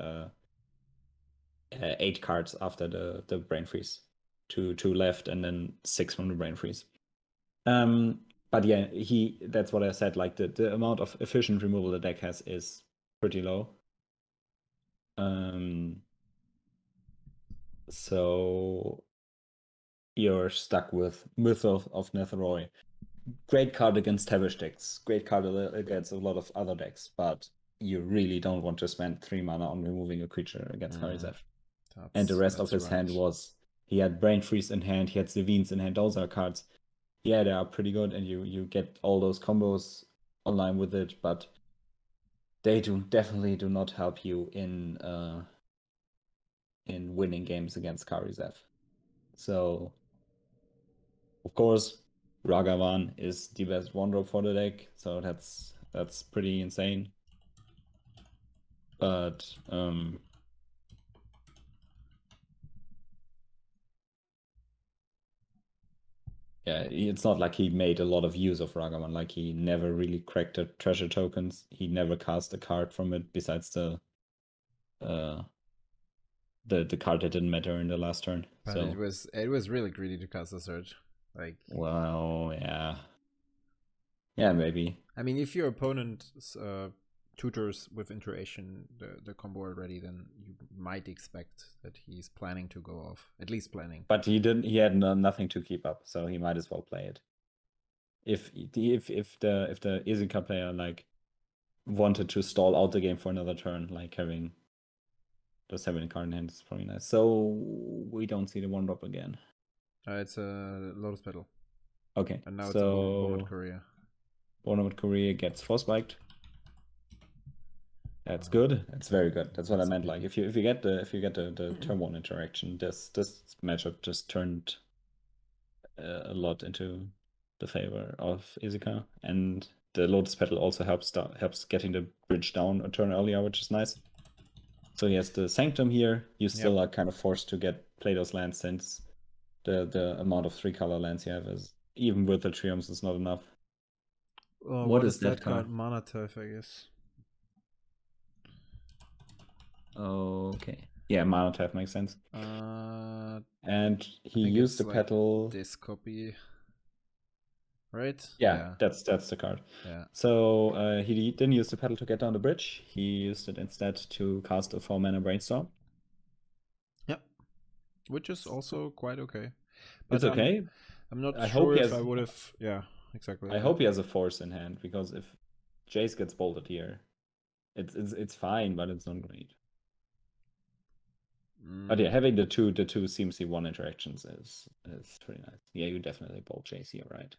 8 cards after the brain freeze, two left, and then 6 from the brain freeze. But yeah, that's what I said. Like the amount of efficient removal the deck has is pretty low. So you're stuck with Myth of Netheroi. Great card against Tavish decks. Great card against a lot of other decks, but you really don't want to spend 3 mana on removing a creature against Kari. And the rest of his hand was, he had Brain Freeze in hand, he had Sevines in hand. Those are cards, yeah, they are pretty good, and you get all those combos online with it, but they definitely do not help you in winning games against Kari. So of course Ragavan is the best one drop for the deck, so that's pretty insane. But yeah, it's not like he made a lot of use of Ragavan. Like he never really cracked the treasure tokens. He never cast a card from it besides the card that didn't matter in the last turn. But so it was really greedy to cast a surge. Like, well, yeah, maybe. I mean, if your opponent tutors with iteration the combo already, then you might expect that he's planning to go off, at least planning. But he didn't. He had nothing to keep up, so he might as well play it. If the Esika player like wanted to stall out the game for another turn, like having the 7 card in hand is probably nice. So we don't see the 1-drop again. It's a Lotus Petal. Okay. And now it's a Bone Courier. Bone Courier gets Frostbite. That's good. That's very good. That's what I meant. Like if you get the turn 1 interaction, this matchup just turned a lot into the favor of Esika, and the Lotus Petal also helps getting the bridge down a turn earlier, which is nice. So he has the Sanctum here. You still are kind of forced to play those lands, since the amount of 3-color lands you have is, even with the Triumphs, is not enough. What is that card? Mana Turf, I guess. Okay. Yeah, Mana Turf makes sense. And he used the petal. This copy, right? Yeah, that's the card. Yeah. So he didn't use the petal to get down the bridge. He used it instead to cast a 4-mana Brainstorm. Yep. Which is also quite okay. But it's okay. I'm not sure if I would have. Yeah, exactly. I hope he has a force in hand, because if Jace gets bolted here, It's fine, but it's not great. But yeah, having the two CMC1 interactions is pretty nice. Yeah, you definitely bolt Jace here, right?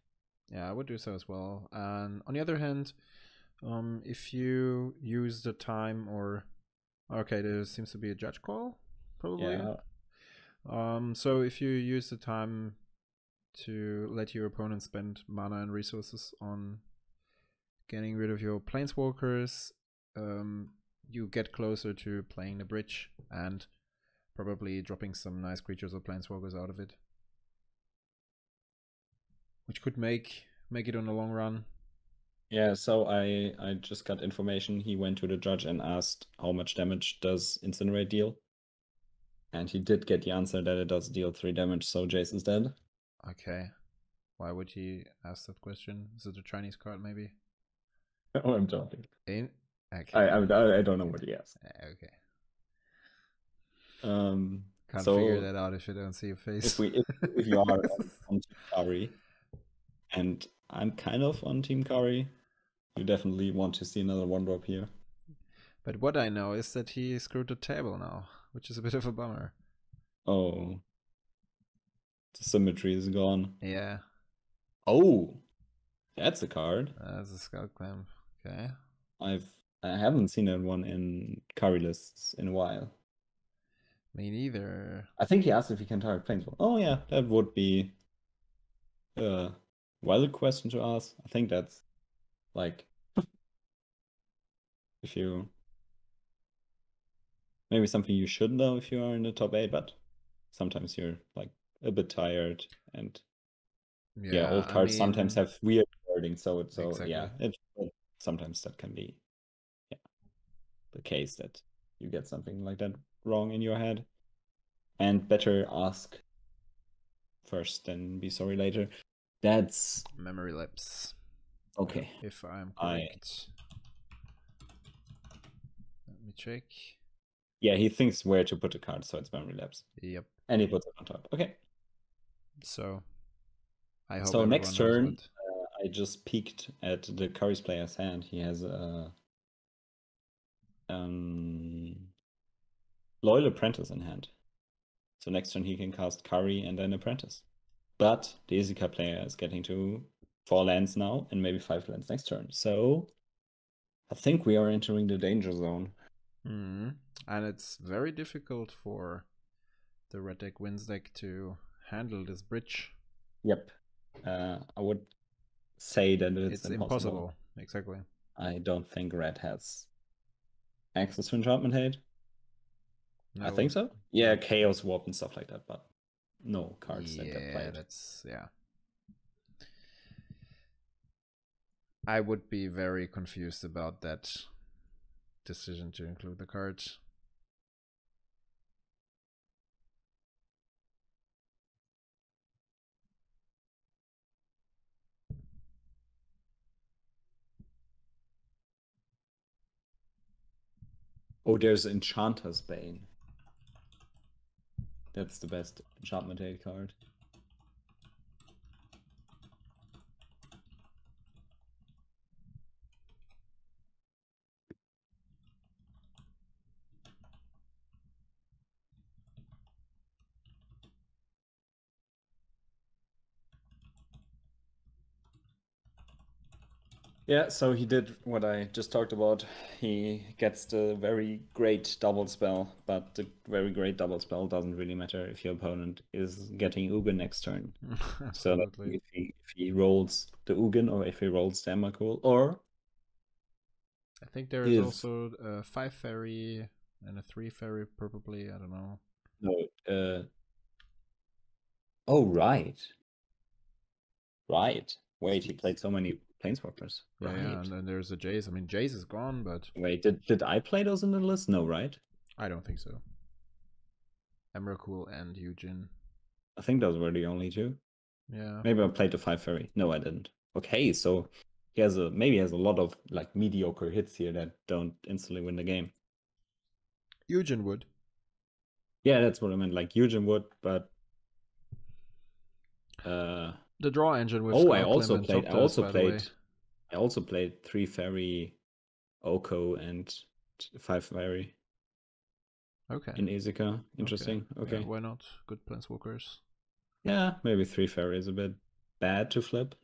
Yeah, I would do so as well. And on the other hand, if you use the time or okay, there seems to be a judge call, probably. Yeah. So if you use the time to let your opponent spend mana and resources on getting rid of your planeswalkers, you get closer to playing the bridge and probably dropping some nice creatures or planeswalkers out of it, which could make it on the long run. Yeah, so I just got information. He went to the judge and asked how much damage does Incinerate deal, and he did get the answer that it does deal 3 damage. So Jace is dead. Okay, why would he ask that question? Is it a Chinese card, maybe? Oh, I'm joking. Okay. I don't know what he asked. Okay. Can't figure that out if you don't see a face. If you are on Team Kari, and I'm kind of on Team Kari, you definitely want to see another 1-drop here. But what I know is that he screwed the table now, which is a bit of a bummer. Oh, the symmetry is gone. Yeah. Oh, that's a card. That's a Scout Clamp. Okay. I haven't seen that one in Kari lists in a while. Me neither. I think he asked if he can target Planeswalker. Oh yeah, that would be a valid question to ask. I think that's like if you maybe something you should know if you are in the top 8, but sometimes you're like a bit tired and yeah, old cards sometimes have weird wording, so exactly. Yeah, sometimes that can be the case that you get something like that wrong in your head. And better ask first than be sorry later. That's memory lapse. Okay. If I'm correct. Let me check. Yeah, he thinks where to put the card, so it's memory lapse. Yep. And he puts it on top. Okay. So I hope so next turn, I just peeked at the Kari's player's hand. He has a Loyal Apprentice in hand. So next turn he can cast Kari and then Apprentice. But the Esika player is getting to 4 lands now and maybe 5 lands next turn. So I think we are entering the danger zone. And it's very difficult for the red deck wins deck to handle this bridge. Yep. I would say that it's impossible. Exactly. I don't think red has access to Enchantment Hate. No. I think so. Yeah, Chaos Warp and stuff like that, but no cards that get played. Yeah. I would be very confused about that decision to include the cards. Oh, there's Enchanter's Bane. That's the best Enchantment Hate card. Yeah, so he did what I just talked about. He gets the very great double spell, but the very great double spell doesn't really matter if your opponent is getting Ugin next turn. So like if he rolls the Ugin or if he rolls the Emrakul, or I think there is also a 5 fairy and a 3 fairy probably, I don't know. No, oh right. Right. Wait, he played so many Planeswalkers. Yeah, right. Yeah, and then there's a Jace. I mean, Jace is gone, but... Wait, did I play those in the list? No, right? I don't think so. Emrakul and Eugen. I think those were the only two. Yeah. Maybe I played the 5 fairy. No, I didn't. Okay, so he has maybe has a lot of like mediocre hits here that don't instantly win the game. Eugen would. Yeah, that's what I meant. Like Eugen would, but the draw engine with I also played 3 fairy Oko and 5 fairy. Okay. In Esika. Interesting. Okay. Yeah, why not? Good planeswalkers. Yeah, maybe 3 fairy is a bit bad to flip.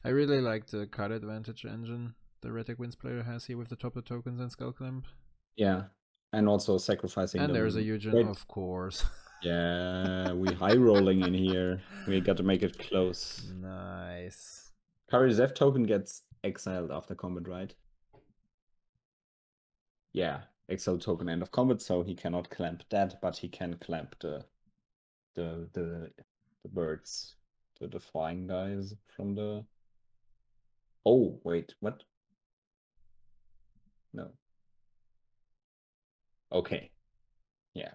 I really like the card advantage engine the Red Deck Wins player has here with the top of tokens and Skull Clamp. Yeah, and also sacrificing and them. There's a Eugen, of course. Yeah, we high rolling in here. We got to make it close. Nice. Kari ZAP token gets exiled after combat, right? Yeah, exile token end of combat, so he cannot clamp that, but he can clamp the birds, the flying guys from the. Oh wait, what? No. Okay. Yeah.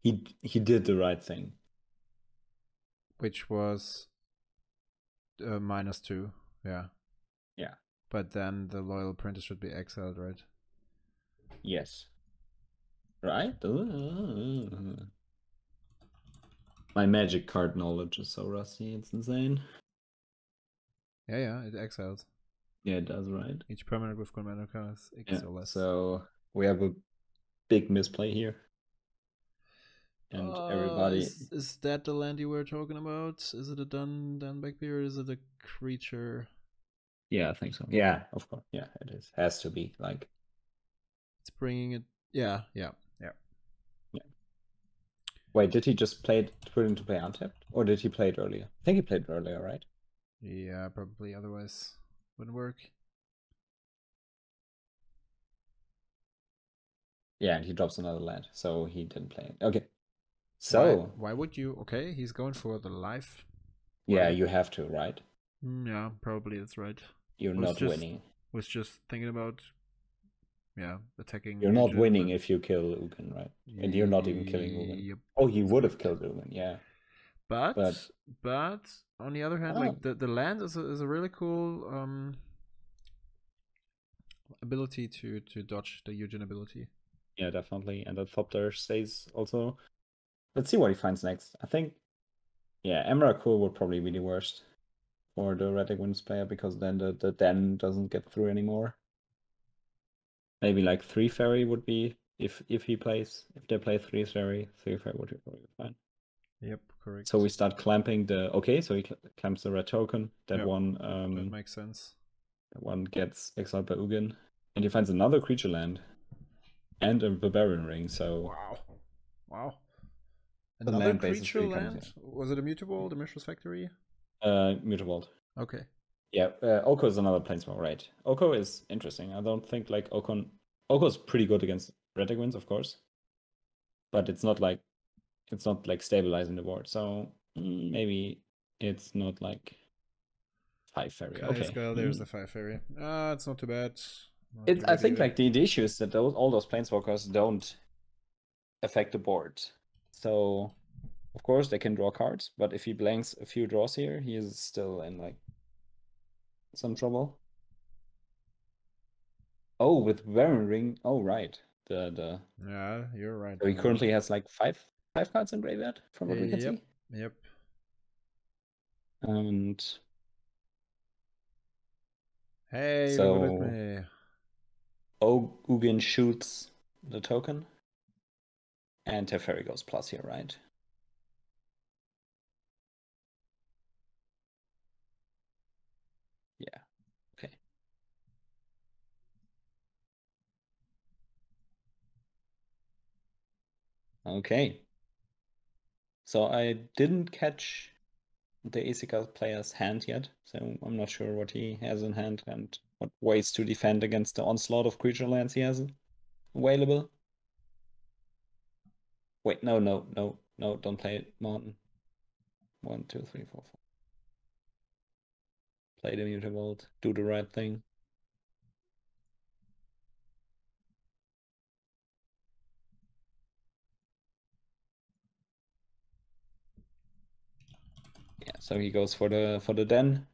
He did the right thing. Which was -2. Yeah. Yeah. But then the loyal apprentice should be exiled, right? Yes. Right? My magic card knowledge is so rusty, it's insane. Yeah, it exiles. Yeah, it does, right? Each permanent with Commander cards X or less. So we have a big misplay here. And everybody. Is that the land you were talking about? Is it a done back beer or is it a creature? Yeah, I think so. Yeah, of course. Yeah, it is. Has to be like. It's bringing it. Yeah. Wait, did he just put it into play untapped? Or did he play it earlier? I think he played it earlier, right? Yeah, probably. Otherwise, wouldn't work. Yeah, and he drops another land, so he didn't play it. Okay. So. Why would you? Okay, he's going for the life. Yeah, you have to, right? Yeah, probably that's right. You're not winning. Was just thinking about. Yeah, attacking. You're not winning if you kill Ugin, right? And you're not even killing Ugin. Yep, oh, he would have killed Ugin, yeah. But on the other hand, like the land is a really cool ability to dodge the Eugen ability. Yeah, definitely. And that Thopter stays also. Let's see what he finds next. I think, yeah, Emrakul would probably be the worst for the Red Deck Wins player because then the Den doesn't get through anymore. Maybe like 3 fairy would be if they play 3 fairy would be probably fine. Yep, correct. So we start clamping the. Okay, so he clamps the red token. That one. That makes sense. That one gets exiled by Ugin, and he finds another creature land, and a barbarian ring. So. Wow. Another land creature land? Was it a Mutavault, the Mishra's Factory? Mutavault. Okay. Yeah, Oko is another planeswalker, right? Oko is interesting. I don't think like Oko is pretty good against Red Deck Wins, of course, but it's not like stabilizing the board. So maybe it's not like 5 fairy. Okay. There's the 5 fairy. It's not too bad. I think like the issue is that all those planeswalkers don't affect the board. So of course they can draw cards, but if he blanks a few draws here, he is still in like some trouble. Oh, with Baron Ring. Oh, right. Yeah, you're right. So he currently has like five cards in graveyard, from what we can see. Yep. And hey, so leave it with me. Ugin shoots the token, and Teferi goes plus here, right? Yeah. Okay. Okay. So I didn't catch the Esika player's hand yet, so I'm not sure what he has in hand and what ways to defend against the onslaught of creature lands he has available. Wait, no, don't play it, Martin. 1, 2, 3, 4, 5. Play the Mutavault, do the right thing. Yeah, so he goes for the Den.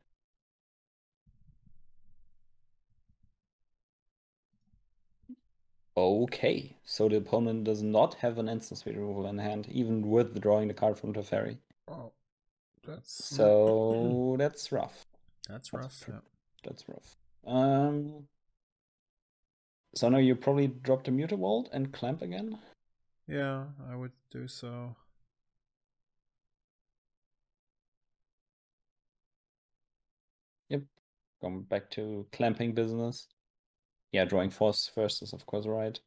Okay, so the opponent does not have an instant speed removal in hand, even with drawing the card from Teferi. Oh, that's so that's rough. That's rough. Yeah. That's rough. So now you probably drop the Mutavault and clamp again? Yeah, I would do so. Yep. Going back to clamping business. Yeah, drawing force first is of course right.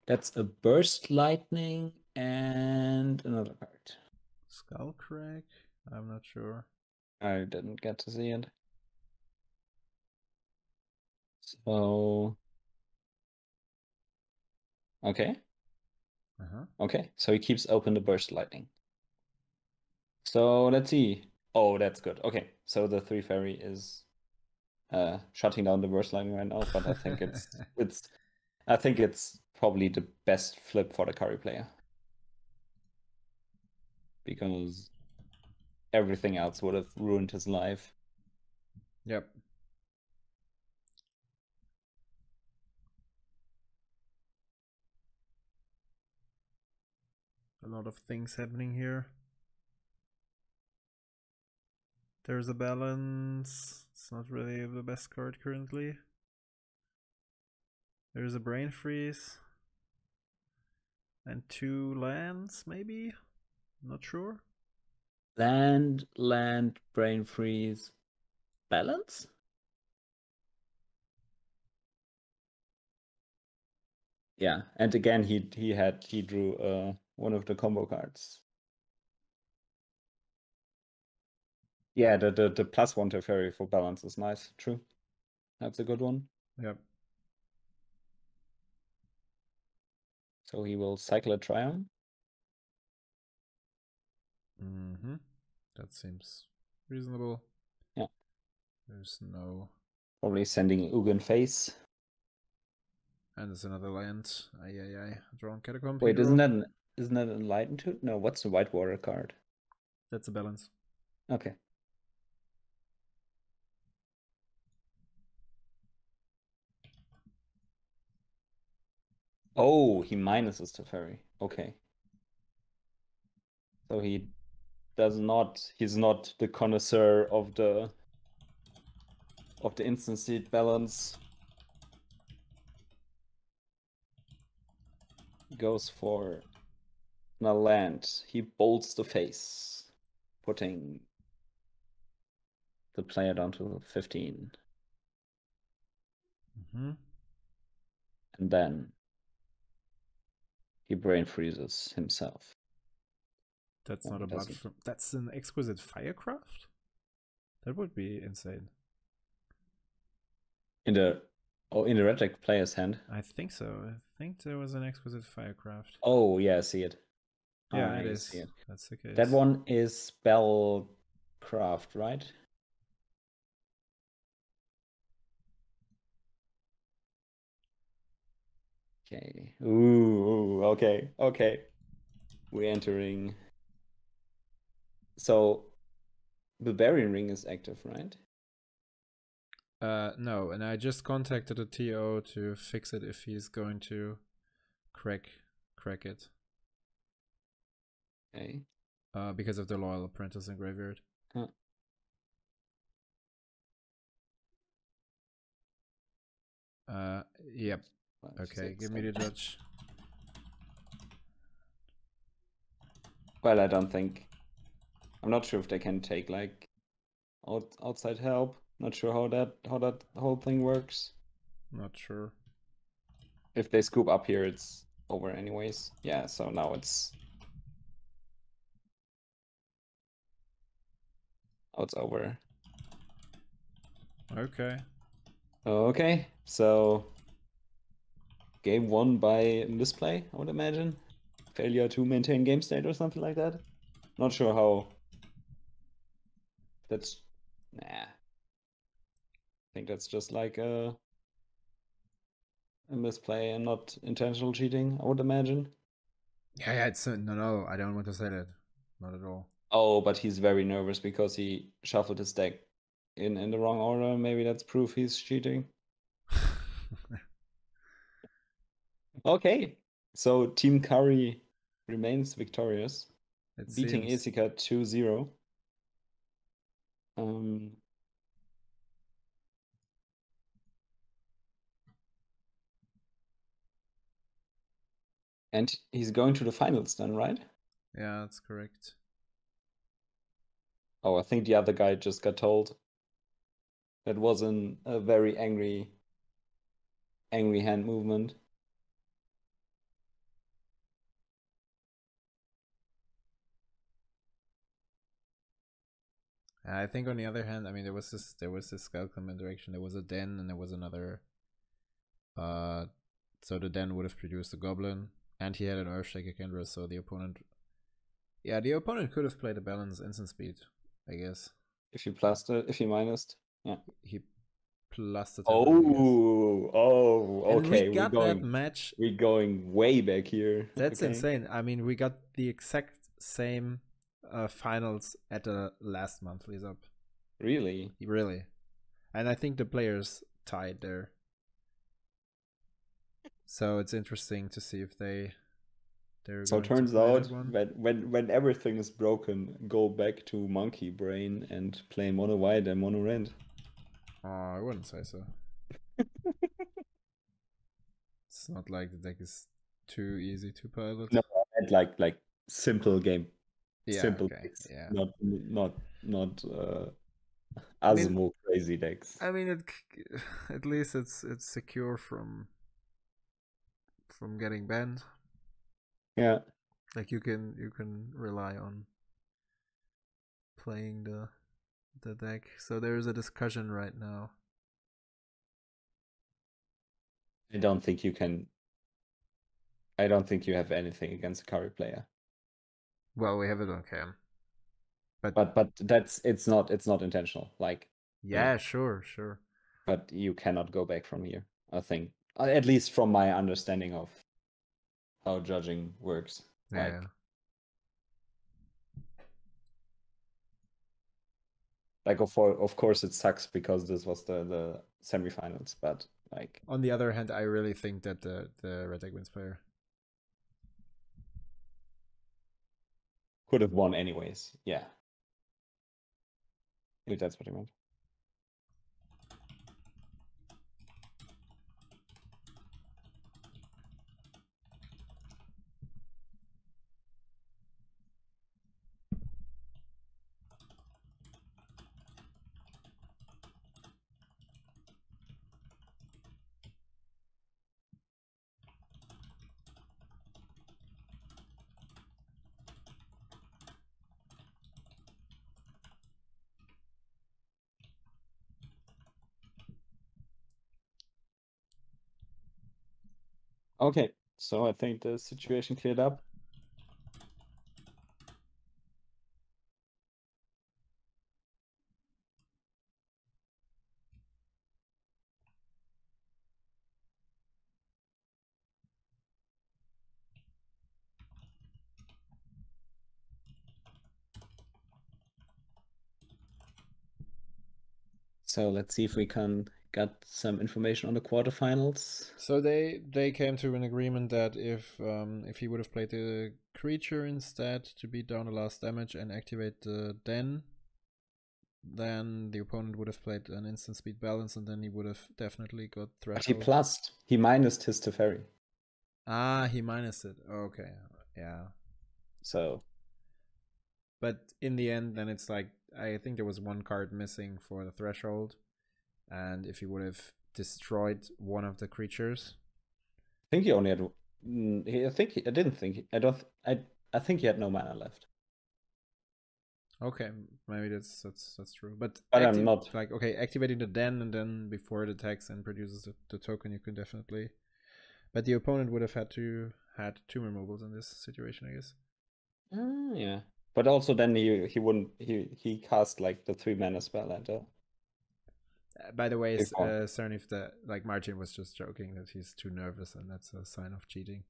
That's a Burst Lightning and another card. Skullcrack? I'm not sure. I didn't get to see it. So okay. Okay, so he keeps open the Burst Lightning. So let's see. Oh, that's good. Okay, so the 3 fairy is shutting down the Burst Lightning right now, but I think it's probably the best flip for the Kari player. Because everything else would have ruined his life. Yep. A lot of things happening here. There's a balance. It's not really the best card currently. There's a brain freeze. And 2 lands, maybe? Not sure. Land, brain freeze, balance? Yeah, and again he drew one of the combo cards. Yeah, the +1 Teferi for balance is nice. True. That's a good one. Yep. So he will cycle a Triumph. That seems reasonable. Yeah. There's no... Probably sending Ugin face. And there's another land. Aye. Drawn Catacomb. Wait, isn't that Enlightened too? No, what's the Whitewater card? That's a balance. Okay. Oh, he minuses Teferi. Okay. So he's not the connoisseur of the instant seed balance. He goes for a land. He bolts the face, putting the player down to 15. And then he brain freezes himself. That's not a blood from... That's an exquisite Firecraft? That would be insane. In the red deck player's hand? I think so. I think there was an exquisite Firecraft. Oh, yeah, I see it. Yeah, it is. That's the case. That one is Spellcraft, right? Okay. Ooh, okay. We're entering. So the Barbarian Ring is active, right? No, and I just contacted the TO to fix it if he's going to crack it. Okay. Because of the Loyal Apprentice in Graveyard. Huh. Yep. Okay, give me the judge. Well, I'm not sure if they can take like outside help. Not sure how that whole thing works. Not sure. If they scoop up here, it's over anyways. Yeah, so now it's over. Okay, so game won by misplay, I would imagine. Failure to maintain game state or something like that. Not sure how. That's I think that's just like a misplay and not intentional cheating, I would imagine. Yeah, it's no, I don't want to say that. Not at all. Oh, but he's very nervous because he shuffled his deck in the wrong order. Maybe that's proof he's cheating. Okay, so Team Kari remains victorious, beating Esika 2-0. And he's going to the finals then, right? Yeah, that's correct. Oh, I think the other guy just got told. That was a very angry hand movement. I think on the other hand, I mean, there was this Skullclimber direction. There was a Den, and there was another. So the Den would have produced a Goblin, and he had an Earthshaker Kendra. So the opponent, the opponent could have played a balanced instant speed, I guess. If you plused it, if you minused, yeah. He plus the okay. And we got that match. We're going way back here. That's insane. I mean, we got the exact same finals at the last monthly ZAP. Really? Really. And I think the players tied there. So it's interesting to see if they're so it turns out that when everything is broken, go back to Monkey Brain and play mono white and mono red. Oh, I wouldn't say so. It's not like the deck is too easy to pilot. No, I meant like simple game. Yeah, simple okay. decks. Yeah. Not Asmo crazy decks. I mean, at least it's secure from getting banned. Yeah. Like you can rely on playing the deck. So there's a discussion right now. I don't think you can. I don't think you have anything against a Kari player. Well, we have it on cam. But it's not intentional. Like yeah, sure. But you cannot go back from here. I think, at least from my understanding of how judging works. Yeah. Like of course it sucks because this was the semifinals, but like on the other hand, I really think that the red deck wins player could have won anyways. Yeah. If that's what you meant. Okay, so I think the situation cleared up. So let's see if we can get some information on the quarterfinals. So they came to an agreement that if he would have played the creature instead to beat down the last damage and activate the Den, then the opponent would have played an instant speed balance, and then he would have definitely got threshold. But he plussed. He minused his Teferi. Ah, he minused it. Okay, yeah. So. But in the end, then it's like, I think there was one card missing for the threshold, and if he would have destroyed one of the creatures, I think he only had. I think he had no mana left. Okay, maybe that's true. But I'm not like, okay, activating the Den, and then before it attacks and produces the token, you can definitely. But the opponent would have had 2 removals in this situation, I guess. Yeah. But also then he wouldn't he cast like the 3 mana spell and by the way, Cern, if Martin was just joking that he's too nervous and that's a sign of cheating.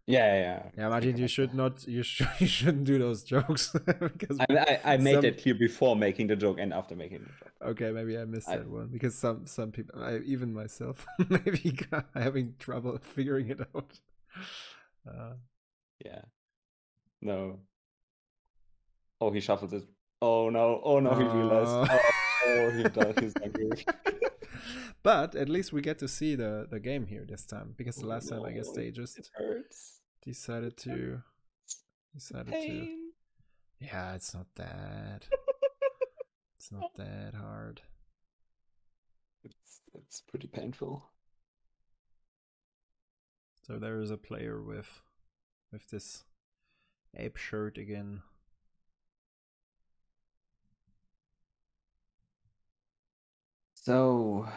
Yeah, Martin, you shouldn't do those jokes. Because I made it clear before making the joke and after making the joke. Okay, maybe I missed that one because some people, even myself, maybe having trouble figuring it out. Yeah. No. Oh, he shuffled it. Oh no! He realized. Oh, he's done. But at least we get to see the game here this time, because the last time I guess they just decided to. Yeah, it's not that. It's not that hard. It's pretty painful. So there is a player with this ape shirt again. So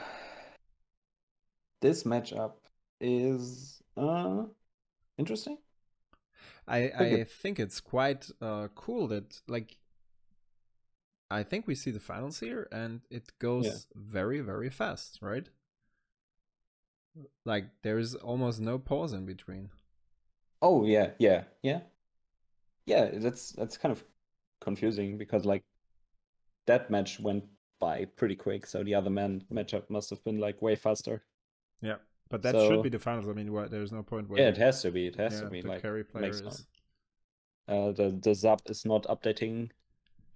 this matchup is interesting. I think it's quite cool that, like, I think we see the finals here and it goes very, very fast, right? Like, there's almost no pause in between. Oh yeah. That's kind of confusing because like that match went by pretty quick, so the other matchup must have been like way faster. Yeah, but that should be the finals. I mean, there's no point where it has to be. It has to be. The like, Kari player is. The ZAP is not updating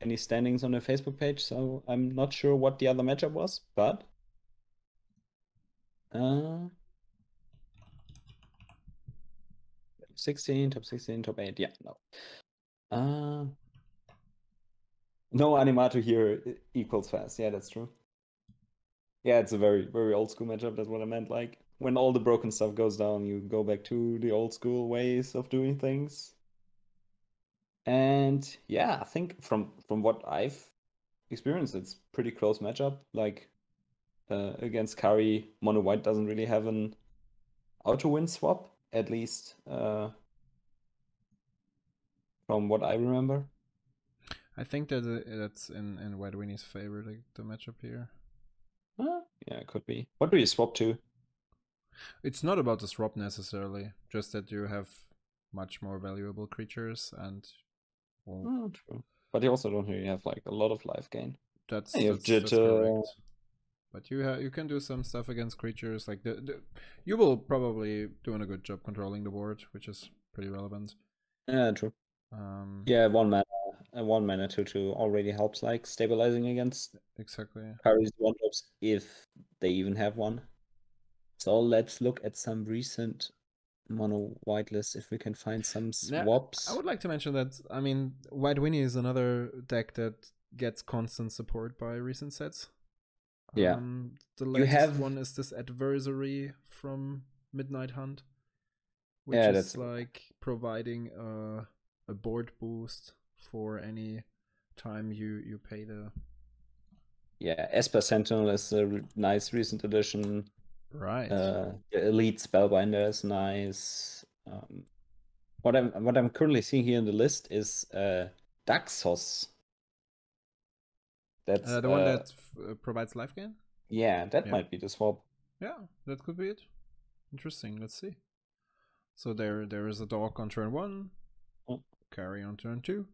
any standings on their Facebook page, so I'm not sure what the other matchup was, but top 16, top 16, top 8. Yeah, no. No Animato here equals fast. Yeah, that's true. Yeah, it's a very, very old school matchup. That's what I meant. Like, when all the broken stuff goes down, you go back to the old school ways of doing things. And yeah, I think from what I've experienced, it's pretty close matchup. Like, against Kari, Mono White doesn't really have an auto win swap, at least from what I remember. I think that that's in White Winnie's favor, like the matchup here. Yeah, it could be. What do you swap to? It's not about the swap necessarily, just that you have much more valuable creatures and. Well, true. But you also don't really have like a lot of life gain. That's correct. But you can do some stuff against creatures. Like you will probably doing a good job controlling the board, which is pretty relevant. Yeah, true. Yeah, 1 mana 2/2 already helps like stabilizing against Kari's 1-drops if they even have one. So let's look at some recent mono white lists if we can find some swaps. I would like to mention that, I mean, White Winnie is another deck that gets constant support by recent sets. Yeah. The latest one is this Adversary from Midnight Hunt, which is like providing a board boost for any time you pay the. Yeah, Esper Sentinel is a nice recent addition. Right. The Elite Spellbinder is nice. What I'm currently seeing here in the list is Daxos. That's the one that provides life gain? Yeah, that might be the swap. Yeah, that could be it. Interesting. Let's see. So there is a dog on turn 1, Kari on turn 2.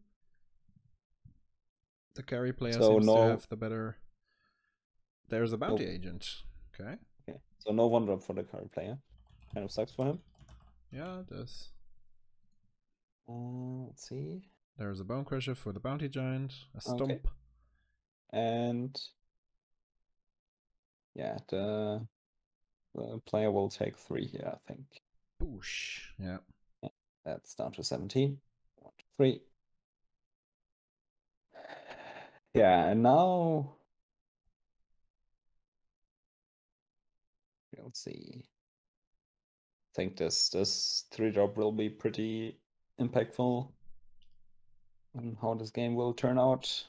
The Kari player seems to have the better. There's a bounty agent. Okay. So no 1-drop for the Kari player. Kind of sucks for him. Yeah, it does. Let's see. There's a Bone Crusher for the bounty giant. A stomp. Okay. And yeah, the player will take 3 here, I think. Boosh. Yeah. That's down to 17. 1, 2, 3. Yeah, and now we'll see. I think this 3-drop will be pretty impactful on how this game will turn out.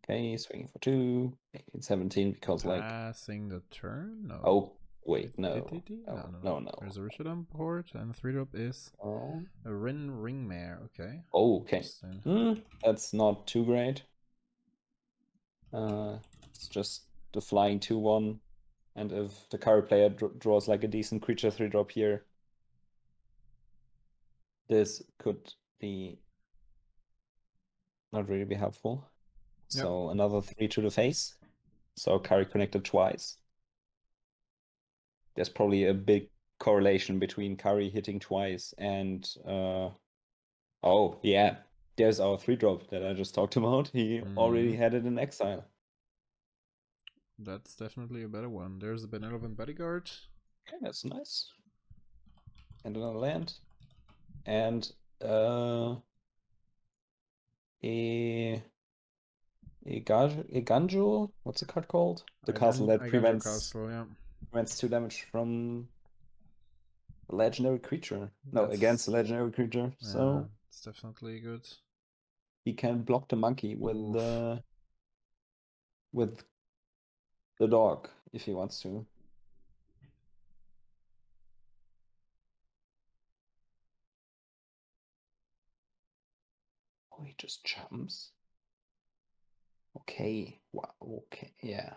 Okay, swinging for 2, 18, 17 because like passing the turn. No. Oh wait, no. No. There's a Richard on board, and the 3-drop is a Ringmare. Okay. Okay. That's not too great. It's just the flying 2/1, and if the Kari player draws like a decent creature 3-drop here, this could be not really be helpful. Yep. So another 3 to the face. So Kari connected twice. There's probably a big correlation between Kari hitting twice and oh yeah, there's our 3-drop that I just talked about. He already had it in exile. That's definitely a better one. There's a Benevolent Bodyguard. Okay, that's nice. And another land. and a Ganjo? What's the card called? The castle that prevents 2 damage from a legendary creature. No, against a legendary creature. Yeah, so it's definitely good. He can block the monkey with the dog if he wants to. Oh, he just jumps. Okay. Wow. Okay. Yeah.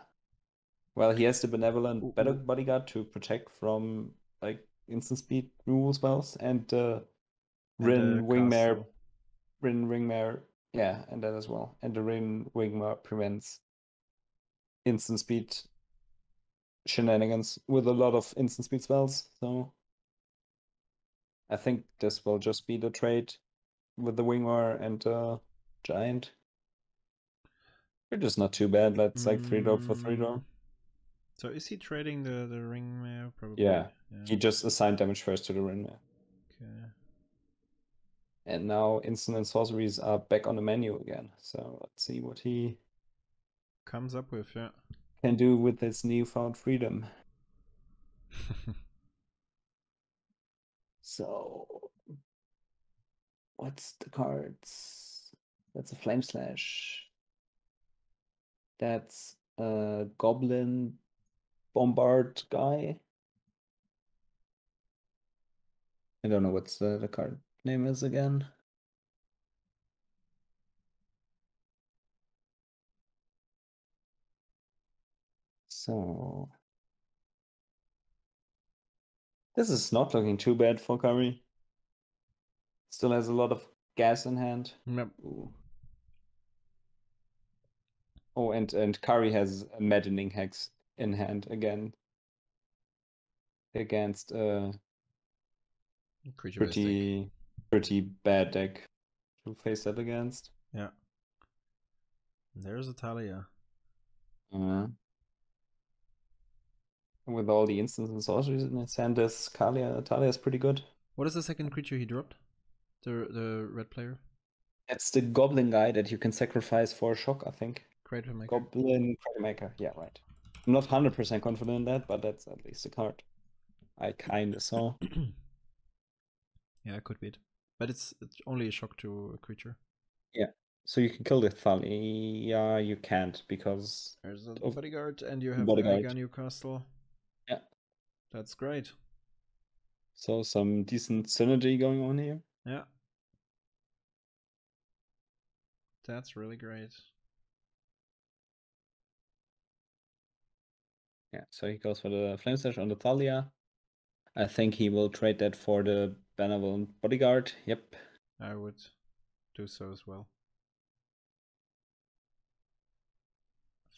Well, he has the benevolent bodyguard to protect from like instant speed removal spells and Rin Wingmare. Rin Wingmare. Yeah, and that as well. And the Rin Wingmare prevents instant speed shenanigans with a lot of instant speed spells. So I think this will just be the trade with the Wingmare and Giant. Which is not too bad. That's like 3-drop for 3-drop. So is he trading the Ringmare? Probably. Yeah. He just assigned damage first to the Ringmare. Okay. And now instant and sorceries are back on the menu again. So let's see what he comes up with, can do with his newfound freedom. So what's the cards? That's a Flame Slash. That's a Goblin Bombard guy. I don't know what's the card name is again. So this is not looking too bad for Kari. Still has a lot of gas in hand. Yep. Oh, and Kari has a Maddening Hex in hand again. Against a pretty bad deck to face that against. Yeah. There's a Talia. With all the instants and sorceries in his hand, this Talia is pretty good. What is the second creature he dropped? The red player? It's the Goblin guy that you can sacrifice for a shock, I think. Crater Maker. Goblin Crater Maker, yeah, right. I'm not 100% confident in that, but that's at least a card I kinda saw. Yeah, it could be it. But it's only a shock to a creature. Yeah. So you can kill the Thalia. You can't because there's a bodyguard and you have the Eiga Newcastle. Yeah. That's great. So some decent synergy going on here. Yeah. That's really great. Yeah, so he goes for the Flame Slash on the Thalia. I think he will trade that for the Benevolent Bodyguard. Yep. I would do so as well.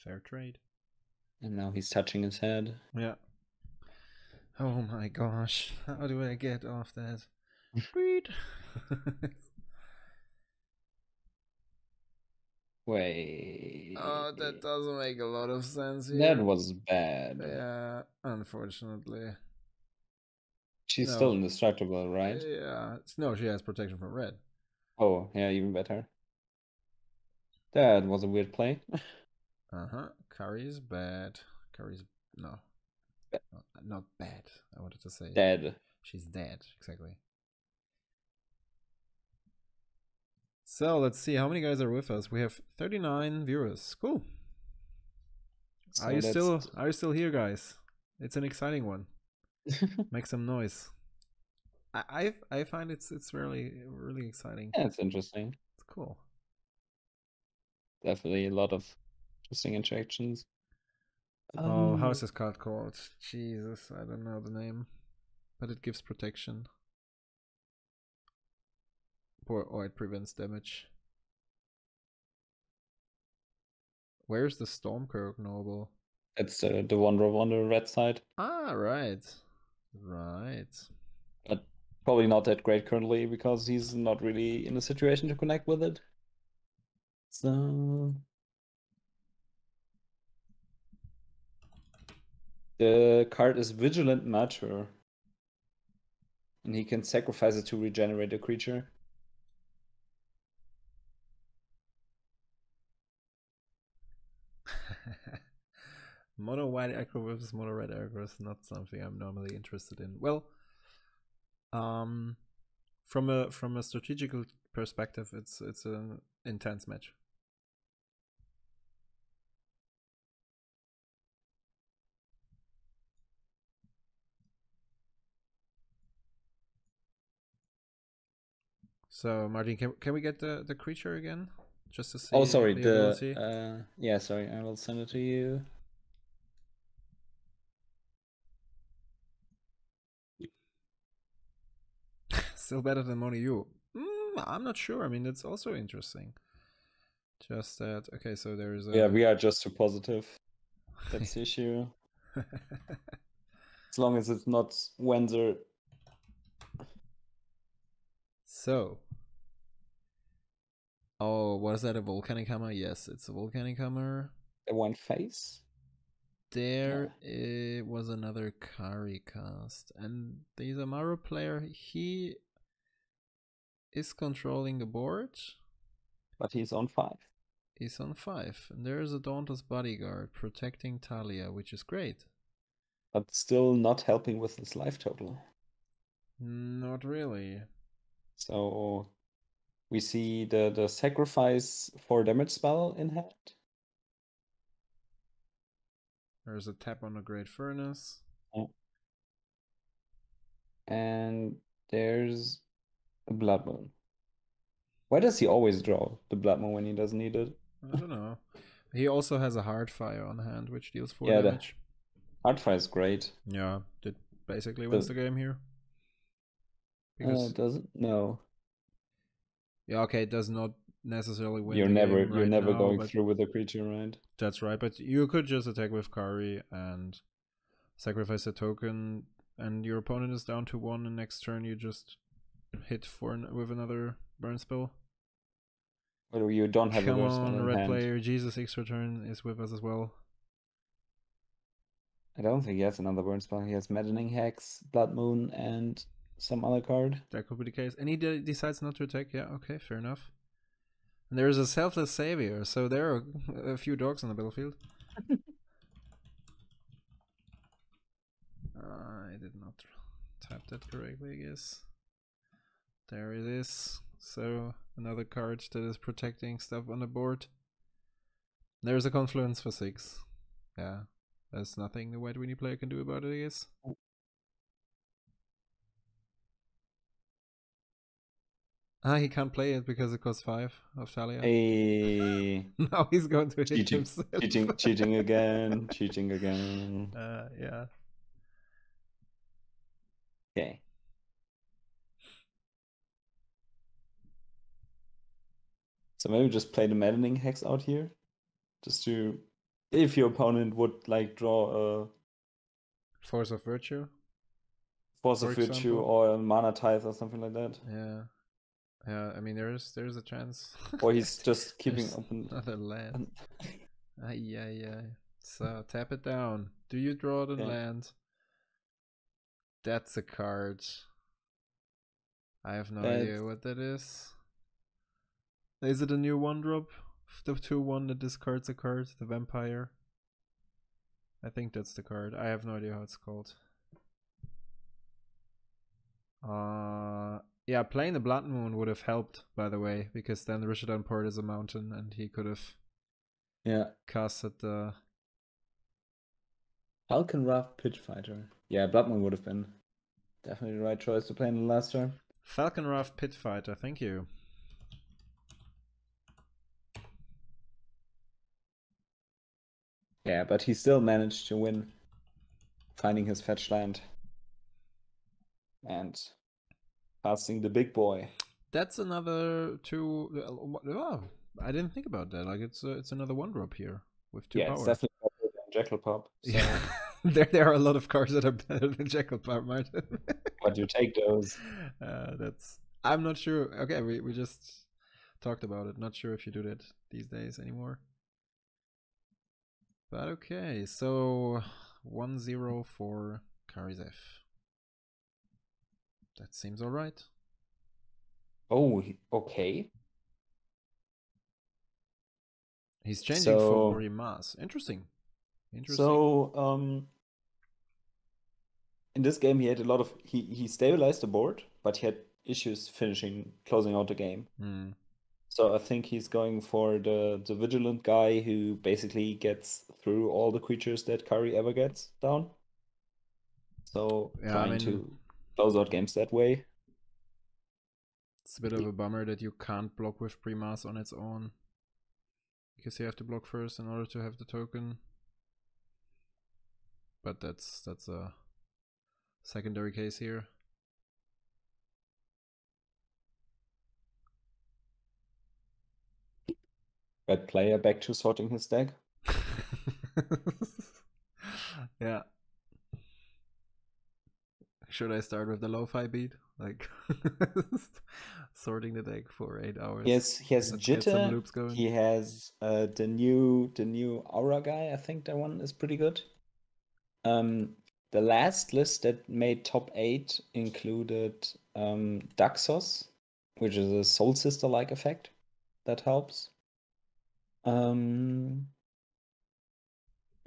Fair trade. And now he's touching his head. Yeah. Oh my gosh. How do I get off that? Wait. Oh, that doesn't make a lot of sense here. That was bad. Yeah, unfortunately. She's still indestructible, right? Yeah. No, she has protection from red. Oh, yeah, even better. That was a weird play. Kari is bad. Kari's no. Not bad. I wanted to say dead. She's dead, exactly. So let's see how many guys are with us. We have 39 viewers. Cool. So are you still here, guys? It's an exciting one. Make some noise. I find it's really exciting. Yeah, it's interesting. It's cool. Definitely a lot of interesting interactions. Oh, how's this card called? Jesus, I don't know the name, but it gives protection. Or it prevents damage. Where's the Stormkirk Noble? It's the one-drop on the red side. Ah, right. Right. But probably not that great currently because he's not really in a situation to connect with it. So the card is Vigilant Matter. And he can sacrifice it to regenerate a creature. Mono white aggro versus mono red aggro is not something I'm normally interested in. Well, from a strategical perspective, it's an intense match. So Martin, can we get the creature again, just to see? Oh, sorry. The ability. Yeah, sorry. I will send it to you. Still better than Mono U. I'm not sure. I mean, it's also interesting. Just that. Okay, so there is a. Yeah, we are just too positive. That's the issue. As long as it's not Wenzer. So. Oh, was that a volcanic hammer? Yes, it's a volcanic hammer. The one face? There it was another Kari cast. And the Isamaru player, he is controlling the board. But he's on 5. He's on 5. And there's a Dauntless Bodyguard protecting Talia, which is great. But still not helping with his life total. Not really. So we see the sacrifice for damage spell in hand. There's a tap on the Great Furnace. Oh. And there's a Blood Moon. Why does he always draw the Blood Moon when he doesn't need it? I don't know. He also has a Hardfire on hand, which deals 4 yeah, damage. Hardfire is great. Yeah, it basically wins the game here. Because does it? No. Yeah, okay, it does not necessarily win you're the never game you're right never now, going through with the creature, right? That's right, but you could just attack with Kari and sacrifice a token, and your opponent is down to 1, and next turn you just hit with another burn spell. But you don't have Come a burn spell on, in red hand. player, Jesus X Return is with us as well. I don't think he has another burn spell. He has Maddening Hex, Blood Moon, and some other card. That could be the case. And he decides not to attack. Yeah, okay, fair enough. And there is a Selfless Savior, so there are a few dogs on the battlefield. I did not type that correctly, I guess. There it is. So, another card that is protecting stuff on the board. There's a Confluence for 6. Yeah, there's nothing the white-weenie player can do about it, I guess. He can't play it because it costs 5 of Talia. Now he's going to hit himself. Cheating again. Cheating again. Yeah. Okay. So maybe just play the Maddening Hex out here. Just to... If your opponent would like draw a... Force of Virtue? Force of Virtue or a Mana Tithe or something like that. Yeah. Yeah, I mean there's a chance. Or he's just keeping open another land. Yeah. So tap it down. Do you draw the land? That's a card. I have no idea what that is. Is it a new 1-drop? The 2/1 that discards a card, the Vampire. I think that's the card. I have no idea how it's called. Yeah, playing the Blood Moon would have helped, by the way, because then Rishadan Port is a mountain and he could have casted the Falconraft Pitfighter. Yeah, Blood Moon would have been definitely the right choice to play in the last turn. Falconraft Pitfighter, thank you. Yeah, but he still managed to win, finding his fetch land and casting the big boy. That's another 2. Oh, I didn't think about that. Like it's another 1-drop here with 2 power. It's definitely better than Jackal Pop. So. Yeah, there are a lot of cards that are better than Jackal Pop, Martin. But you take those. I'm not sure. Okay, we just talked about it. Not sure if you do that these days anymore. But okay, so 1-0 for Karizev. That seems all right. Oh, okay. He's changing for Brimas. Interesting. So, in this game, he had a lot of he stabilized the board, but he had issues closing out the game. So I think he's going for the vigilant guy who basically gets through all the creatures that Kari ever gets down. So yeah, trying to close out games that way. It's a bit of a bummer that you can't block with Primas on its own, because you have to block first in order to have the token. But that's a secondary case here. Red player back to sorting his deck. Yeah. Should I start with the lo-fi beat? Like sorting the deck for 8 hours. Yes, he has Let's Jitter. Get some loops going. He has the new Aura guy. I think that one is pretty good. The last list that made top 8 included Daxos, which is a Soul Sister-like effect that helps. But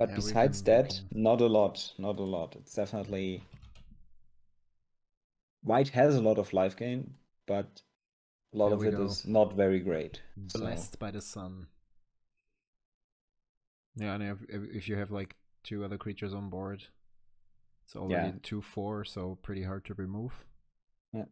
yeah, besides that, not a lot. It's definitely... White has a lot of life gain, but a lot of it is not very great. Blessed by the sun. Yeah, and if you have like 2 other creatures on board, it's already 2/4, so pretty hard to remove. Yeah.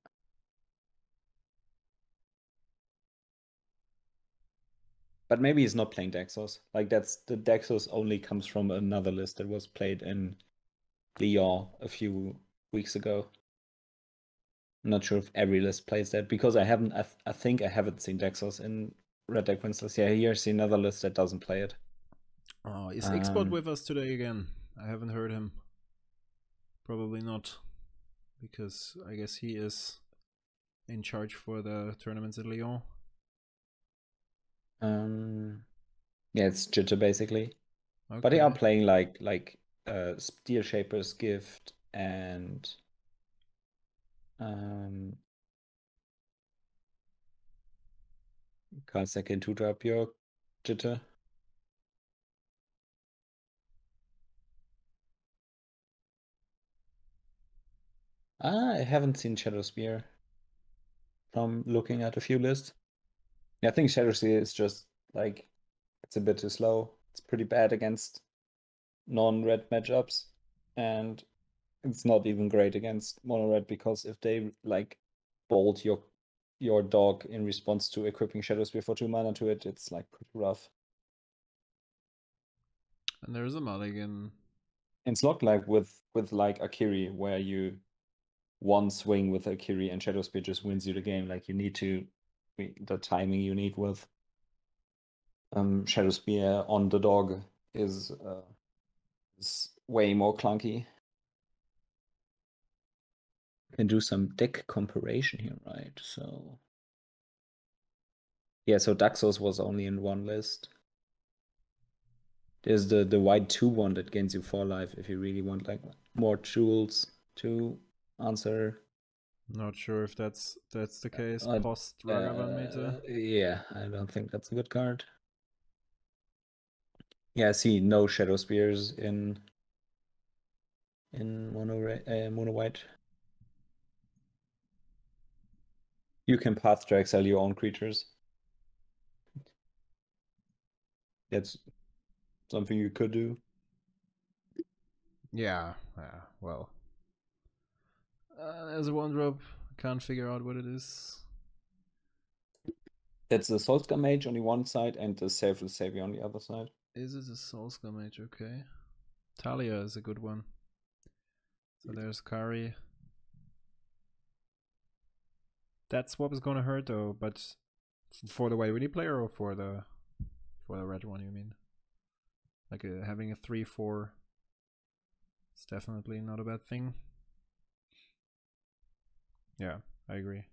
But maybe he's not playing Daxos. Like the Daxos only comes from another list that was played in Lyon a few weeks ago. I'm not sure if every list plays that, because I think I haven't seen Daxos in Red Deck Wins list. Yeah, here's another list that doesn't play it. Oh, is Xbot with us today again? I haven't heard him. Probably not, because I guess he is in charge for the tournaments in Lyon. Yeah, it's Jitter basically. Okay. But they are playing like Steel Shaper's Gift and cards that can 2-drop your Jitter. I haven't seen Shadow Spear from looking at a few lists. Yeah, I think Shadow Spear is just like, it's a bit too slow. It's pretty bad against non-red matchups, and it's not even great against mono-red, because if they like bolt your dog in response to equipping Shadow Spear for 2 mana to it, it's like pretty rough. And there's a mulligan. It's not like with like Akiri, where you one swing with Akiri and Shadow Spear just wins you the game. Like you need to, the timing you need with Shadow Spear on the dog is way more clunky. Can do some deck comparison here, right? So yeah, so Daxos was only in one list. There's the white 2 one that gains you 4 life if you really want like more tools to answer. Not sure if that's the case post Ragavan Meta. Yeah, I don't think that's a good card. Yeah, I see no Shadow Spears in mono white. You can path to exile your own creatures. That's something you could do. Yeah, well. There's a 1-drop. Can't figure out what it is. That's the Soulscar Mage on the one side and the Selfless Savior on the other side. Is it a Soulscar Mage? Okay. Talia is a good one. So there's Kari. That swap is gonna hurt though, but for the white Winnie player or for the red one, you mean? Like having a 3/4 is definitely not a bad thing. Yeah, I agree.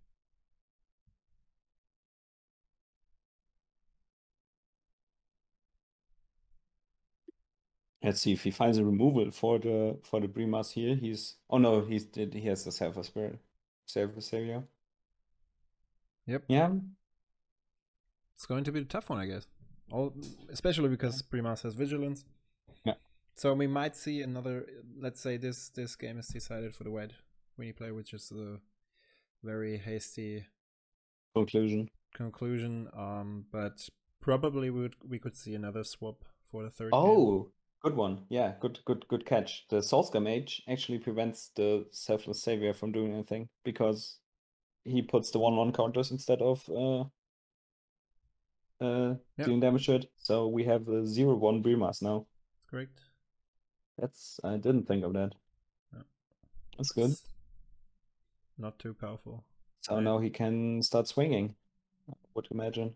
Let's see if he finds a removal for the Brimas here. He has the Self Spirit. Selfless Savior. Yep. Yeah. It's going to be a tough one, I guess. Especially because Primas has Vigilance. Yeah. So we might see another. Let's say this game is decided for the white Winnie player, which is a very hasty conclusion. But probably we could see another swap for the third game. Good one. Yeah, good catch. The Soulscar Mage actually prevents the Selfless Savior from doing anything because he puts the 1/1 counters instead of dealing damage to it. So we have the 0/1 Brimas now. Correct. I didn't think of that. No. That's good. Not too powerful. So now he can start swinging, I would imagine.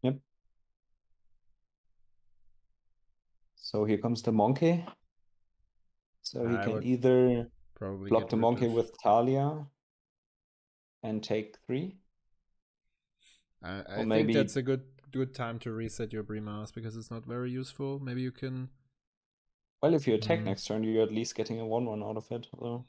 Yep. So here comes the monkey. So he can either probably block the monkey with Talia and take 3. I think that's a good time to reset your Brimas because it's not very useful. Maybe you can. Well, if you attack next turn, you're at least getting a 1/1 out of it. So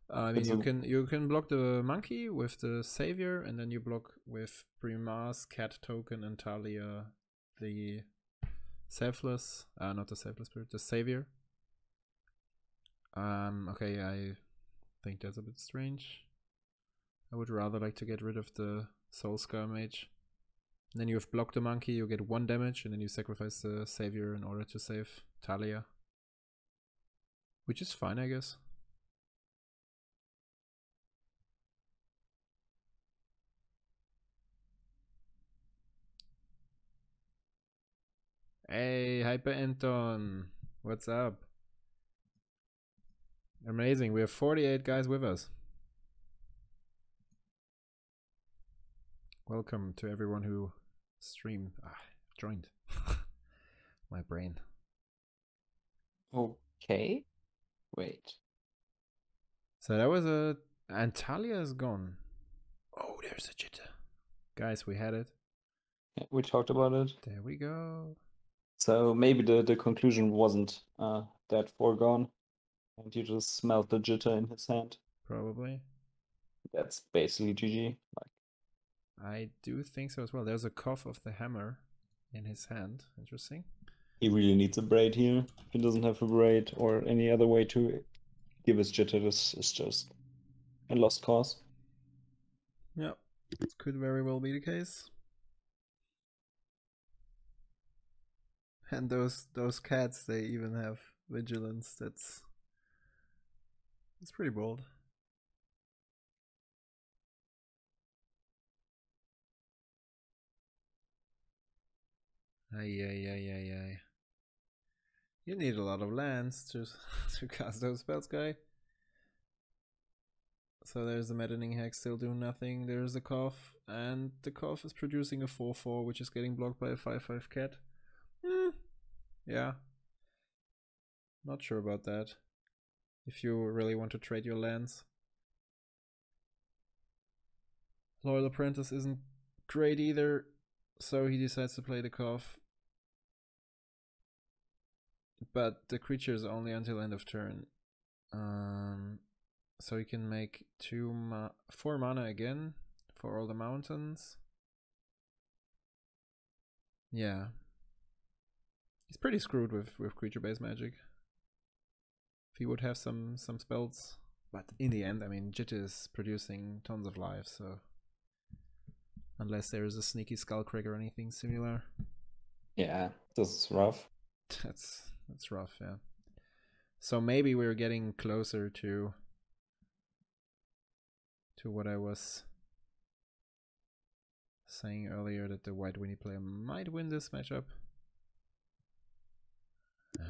I mean, you can block the monkey with the Savior, and then you block with Brimas, Cat Token, and Talia the Selfless. Not the Selfless Spirit, the Savior. Okay, I think that's a bit strange. I would rather like to get rid of the Soulscar Mage. And then you have blocked the monkey, you get 1 damage, and then you sacrifice the Savior in order to save Talia. Which is fine, I guess. Hey, Hyper Anton, what's up? Amazing, we have 48 guys with us. Welcome to everyone who joined. My brain. Okay. Wait. So that was a... And Talia is gone. Oh, there's a jitter. Guys, we had it. Yeah, we talked about it. There we go. So maybe the conclusion wasn't that foregone. And you just smelled the jitter in his hand. Probably. That's basically GG. I do think so as well. There's a cough of the hammer in his hand. Interesting. He really needs a braid here. If he doesn't have a braid or any other way to give his jitter, this is just a lost cause. Yeah, it could very well be the case. And those cats, they even have vigilance. That's pretty bold. Ay. You need a lot of lands to cast those spells, guy. So there's the Maddening Hex still doing nothing. There's the cough, and the cough is producing a 4/4, which is getting blocked by a 5/5 cat. Yeah. Not sure about that. If you really want to trade your lands. Loyal Apprentice isn't great either, so he decides to play the cough. But the creature is only until end of turn. So he can make 4 mana again for all the mountains. Yeah. He's pretty screwed with creature-based magic. If he would have some spells. But in the end, I mean, Jit is producing tons of life, so... Unless there is a sneaky Skullcrack or anything similar. Yeah, this is rough. That's rough, yeah. So maybe we're getting closer to what I was saying earlier, that the white Winnie player might win this matchup.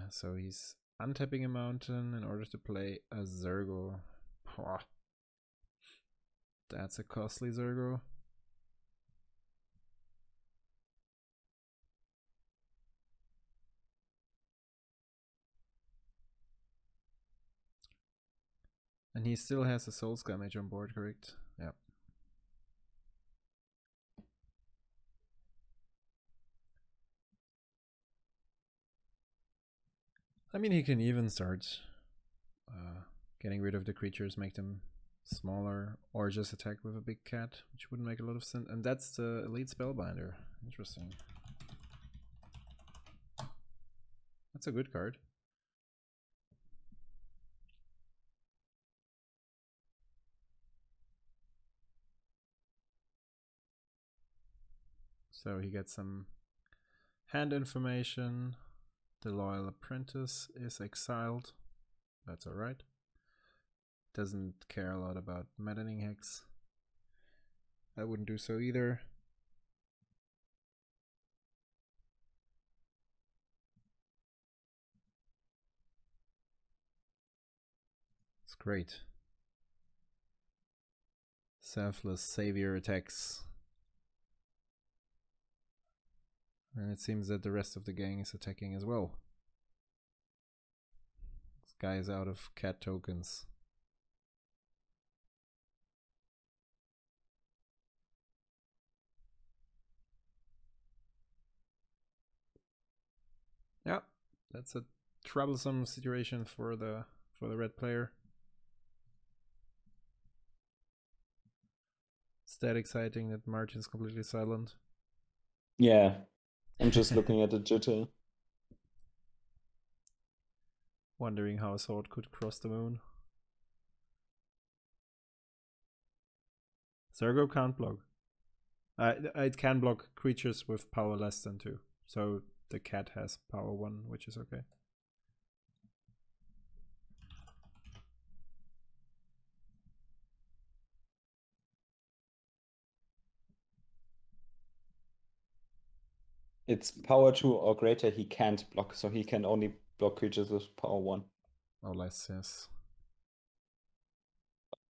So he's untapping a mountain in order to play a Zergo. Oh, that's a costly Zergo. And he still has a Soulscar Mage on board, correct? Yeah. I mean, he can even start getting rid of the creatures, make them smaller, or just attack with a big cat, which wouldn't make a lot of sense. And that's the Elite Spellbinder. Interesting. That's a good card. So he gets some hand information. The Loyal Apprentice is exiled. That's alright. Doesn't care a lot about Maddening Hex. I wouldn't do so either. It's great. Selfless Savior attacks. And it seems that the rest of the gang is attacking as well. This guy is out of cat tokens. Yeah, that's a troublesome situation for the red player. It's that exciting that Martin's completely silent. Yeah, I'm just looking at the jitter. Wondering how a sword could cross the moon. Zergo can't block. It can block creatures with power less than 2. So the cat has power 1, which is okay. It's power 2 or greater he can't block, so he can only block creatures with power 1. Or less, yes.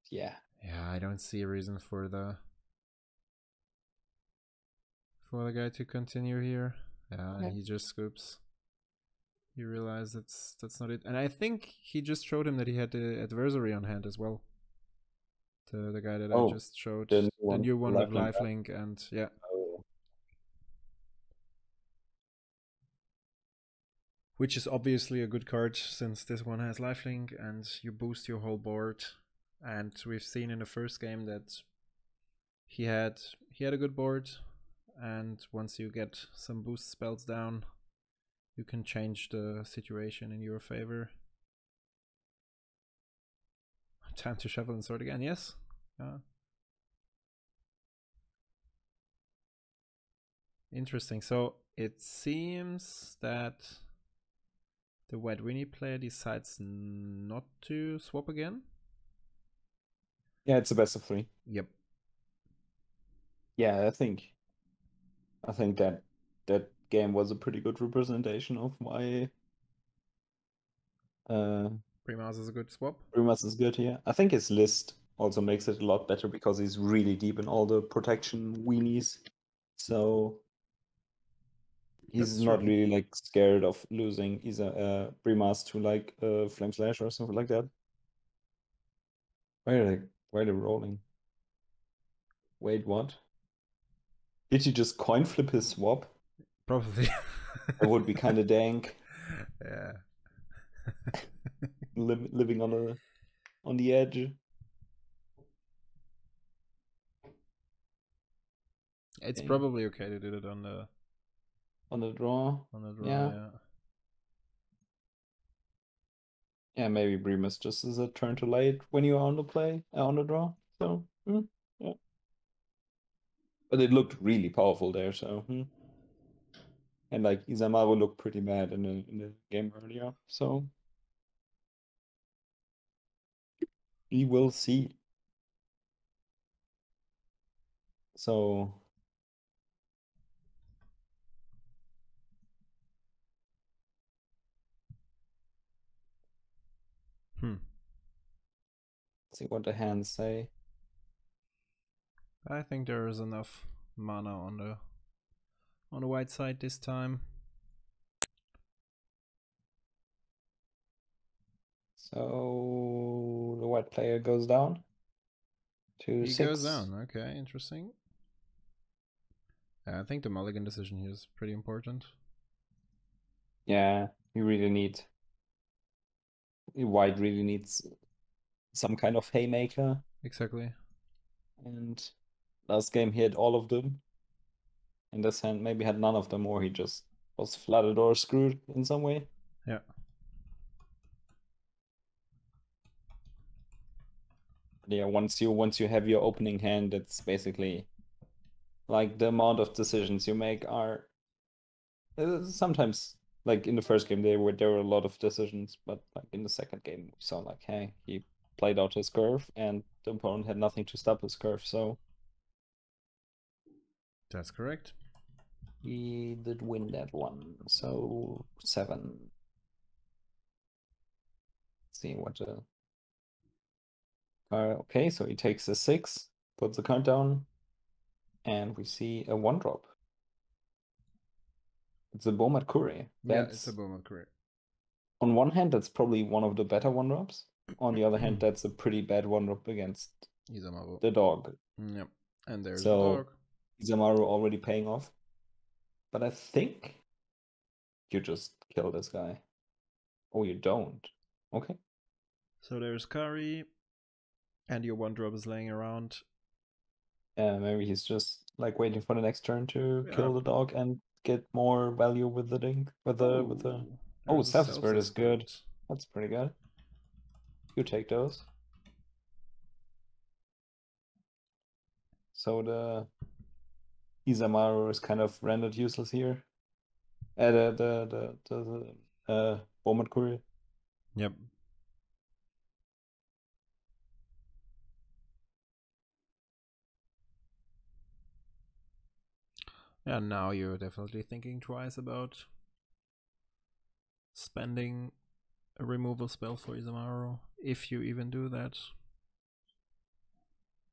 Yeah. Yeah, I don't see a reason for the guy to continue here. Yeah, and he just scoops. You realize that's not it. And I think he just showed him that he had the adversary on hand as well. The guy that I just showed. The new one with lifelink and yeah. Oh. Which is obviously a good card since this one has lifelink and you boost your whole board. And we've seen in the first game that he had a good board, and once you get some boost spells down, you can change the situation in your favor. Time to shuffle and sort again, yes. Interesting. So it seems that the White Winnie player decides not to swap again. Yeah, it's a best of 3. Yep. Yeah, I think that game was a pretty good representation of why Primas is a good swap. Primas is good here. I think his list also makes it a lot better because he's really deep in all the protection weenies. So he's not really like scared of losing Primas to like Flame Slash or something like that. Why are they rolling? Wait, what? Did he just coin flip his swap? Probably. That would be kind of dank. Yeah. Living on the edge. It's probably okay to do it on the draw. Yeah. Yeah, maybe Primus just is a turn too late when you are on the draw. So yeah. But it looked really powerful there, so and like Isamaru looked pretty mad in the game earlier, so we will see. So let's see what the hands say. I think there is enough mana on the white side this time. So the white player goes down to 6. He goes down. Okay, interesting. I think the mulligan decision here is pretty important. Yeah, white really needs some kind of haymaker. Exactly. And last game he had all of them. In this hand, maybe had none of them, or he just was flooded or screwed in some way. Yeah. Yeah, once you have your opening hand, it's basically like the amount of decisions you make are sometimes, like in the first game there were a lot of decisions, but like in the second game we saw like, hey, he played out his curve and the opponent had nothing to stop his curve, so that's correct. He did win that one, so 7. Let's see what okay, so he takes a 6, puts the card down, and we see a 1-drop. It's a Bomat Kuri. Yeah, it's a Bomat Kuri. On one hand, that's probably one of the better 1-drops. On the other hand, that's a pretty bad 1-drop against Isamaru. the dog. Yep, and there's the dog. Isamaru already paying off. But I think you just kill this guy. Oh, you don't. Okay. So there's Kari, and your 1-drop is laying around. Maybe he's just like waiting for the next turn to kill the dog and get more value with the ding. With the Self-Spirit is good. That's pretty good. You take those. So the Isamaru is kind of rendered useless here. The Bomat Kuri. Yep. Yeah, now you're definitely thinking twice about spending a removal spell for Isamaru, if you even do that.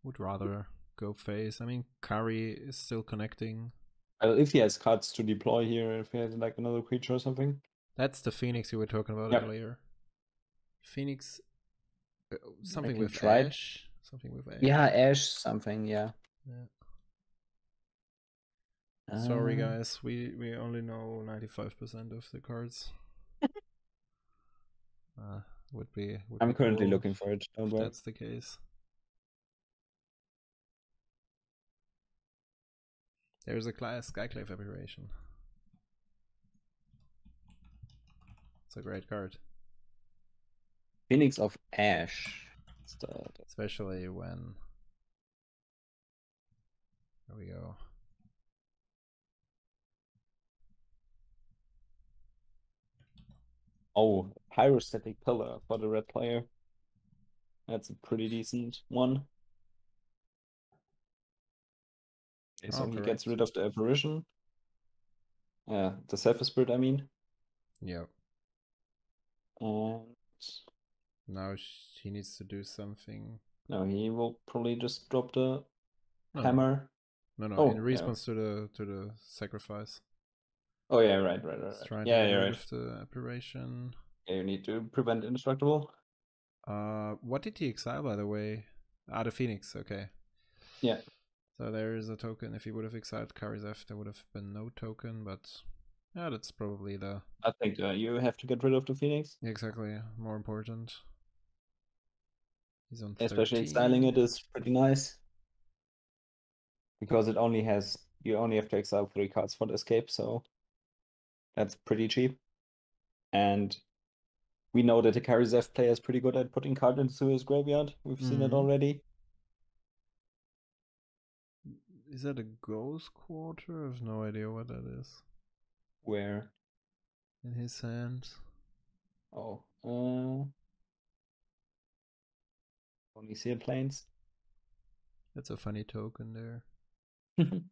Would rather go face. I mean, Kari is still connecting. If he has cards to deploy here, if he has like another creature or something. That's the Phoenix you were talking about earlier. Phoenix, something with Ash. Something with Ash. Yeah, Ash something. Yeah. Sorry guys, we only know 95% of the cards. I'm currently looking for it. If that's the case. There's a Skyclave Aberration. It's a great card. Phoenix of Ash. Especially when... There we go. Oh, Pyrostatic Pillar for the red player. That's a pretty decent one. Okay, so he gets rid of the apparition. The Self-Spirit, I mean. Yeah. And now he needs to do something. No, he will probably just drop the hammer. No, in response to the sacrifice. Oh yeah, right. He's trying to get rid of the apparition. Yeah, you need to prevent indestructible. What did he exile, by the way? The Phoenix, okay. Yeah. So there is a token. If he would have exiled Kari's F, there would have been no token, but yeah, that's probably the... I think you have to get rid of the Phoenix. Exactly, more important. He's on 13. Especially exiling it is pretty nice. Because it only has... You only have to exile 3 cards for the escape, so... That's pretty cheap. And... We know that the Kari's F player is pretty good at putting cards into his graveyard. We've seen it already. Is that a Ghost Quarter? I have no idea what that is. Where? In his hand. Oh. Only see planes. That's a funny token there.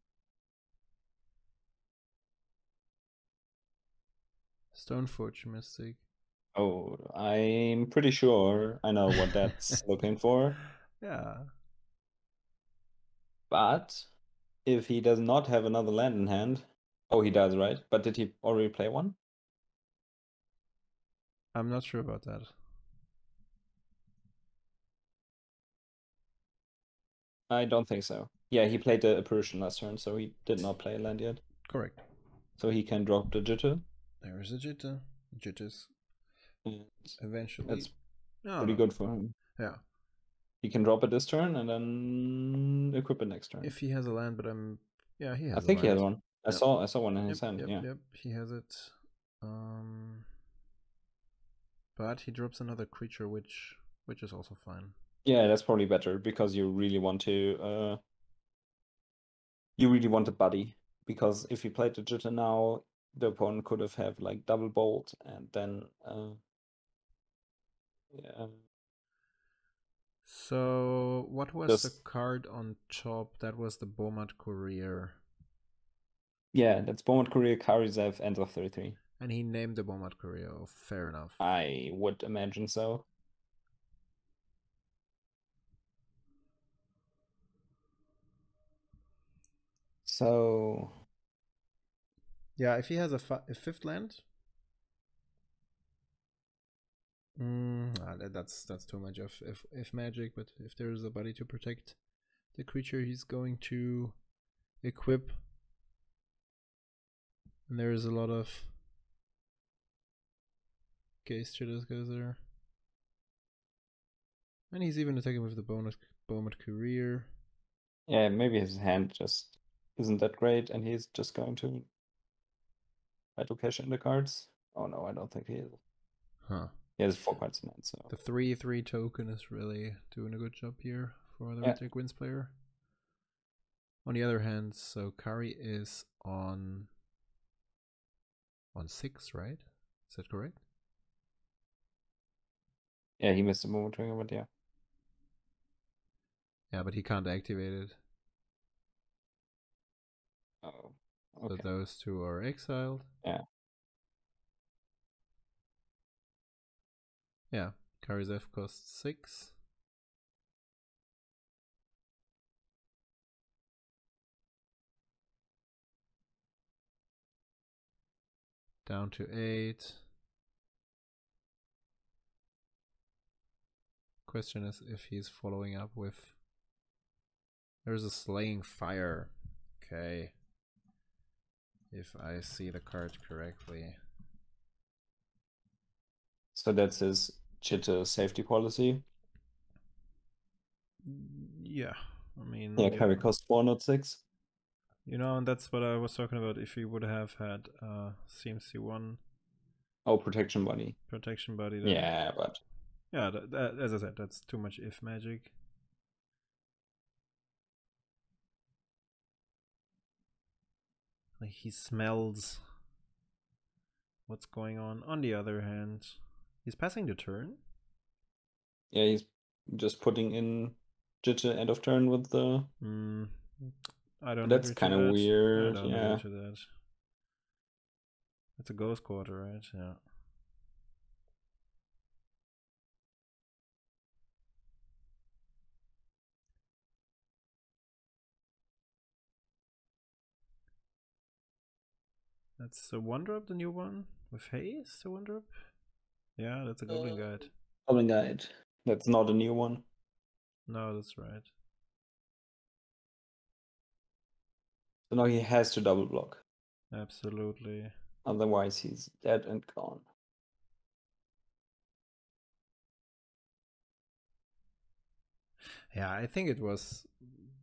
Stoneforge Mystic. Oh, I'm pretty sure I know what that's looking for. Yeah. But if he does not have another land in hand... Oh, he does, right? But did he already play one? I'm not sure about that. I don't think so. Yeah, he played the apparition last turn, so he did not play a land yet. Correct. So he can drop the Jitter. There is a Jitter. Jitters. Eventually. That's pretty good for him. Yeah. He can drop it this turn and then equip it next turn. If he has a land, but yeah, he has. I think he has one. Yep. I saw one in his hand. Yep, he has it. But he drops another creature, which is also fine. Yeah, that's probably better because you really want to. You really want a buddy, because if you played the Jitter now, the opponent could have like double bolt and then yeah. So what was the card on top? That was the Beaumont Courier. Yeah, that's Beaumont Courier, Kari ZAP, ends of 33. And he named the Beaumont Courier. Oh, fair enough. I would imagine so. So yeah, if he has a fifth land, that's too much of if magic. But if there's a buddy to protect the creature he's going to equip, and there is a lot of case to this goes there, and he's even attacking with the Beaumont Courier. Yeah, maybe his hand just isn't that great, and he's just going to try to cash in the cards. Oh no, I don't think he is. Huh. He has 4 cards in hand, so the 3/3 token is really doing a good job here for the Red Deck Wins player. On the other hand, so Kari is on 6, right? Is that correct? Yeah, he missed a movement trigger, but yeah. Yeah, but he can't activate it. Oh, okay. So those two are exiled. Yeah. Yeah, Kari's F costs 6. Down to 8. Question is if he's following up with... There's a Slaying Fire. Okay. If I see the card correctly. So that's his Jitter safety policy. Yeah, I mean... Yeah, Kari costs 4, not 6. You know, and that's what I was talking about. If he would have had CMC1. Oh, protection buddy. Protection buddy. Yeah, but... Yeah, as I said, that's too much if magic. Like he smells what's going on. On the other hand, he's passing the turn. Yeah, he's just putting in Jitter end of turn with the... I don't That's kind of weird. I don't agree to that. It's a ghost quarter, right? Yeah. That's a 1-drop, the new one? With haste, a 1-drop? Yeah, that's a Goblin Guide. Goblin Guide. That's not a new one. No, that's right. So now he has to double block. Absolutely. Otherwise he's dead and gone. Yeah, I think it was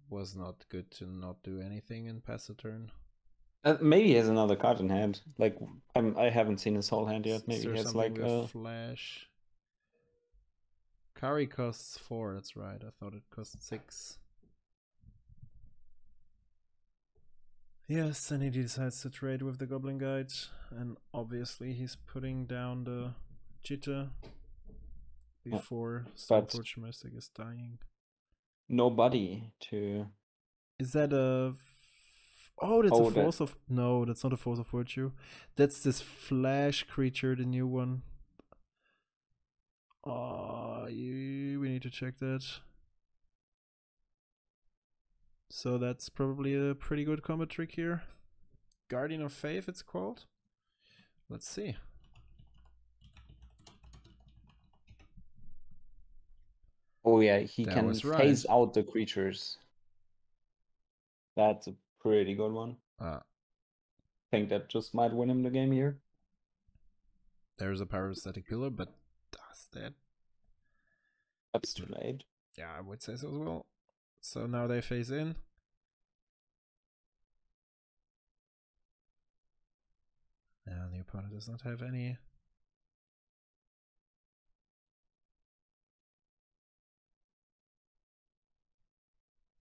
not good to not do anything and pass the turn. Maybe he has another card in hand. Like I haven't seen his whole hand yet. Maybe he has like a flash. Kari costs 4. That's right. I thought it cost 6. Yes, and he decides to trade with the Goblin Guide, and obviously he's putting down the Jitter before Stoneforge Mystic is dying. Nobody to... Is that a... Oh, that's a Force of... No, that's not a Force of Virtue. That's this Flash creature, the new one. We need to check that. So that's probably a pretty good combat trick here. Guardian of Faith, it's called. Let's see. Oh yeah, he can phase out the creatures. That's a pretty good one. I think that just might win him the game here. There's a Parasitic Pillar, but does that? That's too late. Yeah, I would say so as well. So now they face in. And the opponent does not have any.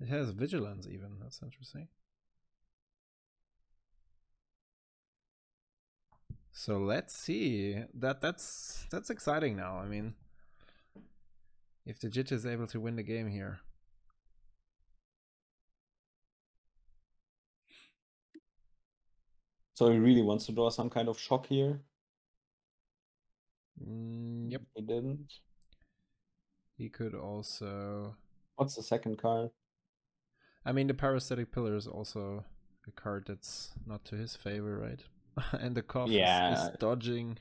It has vigilance even. That's interesting. So let's see. That's exciting now. I mean, if the Jit is able to win the game here. So he really wants to draw some kind of shock here. Yep. He didn't. He could also. What's the second card? I mean, the Parasitic Pillar is also a card that's not to his favor, right? And the Cough is dodging.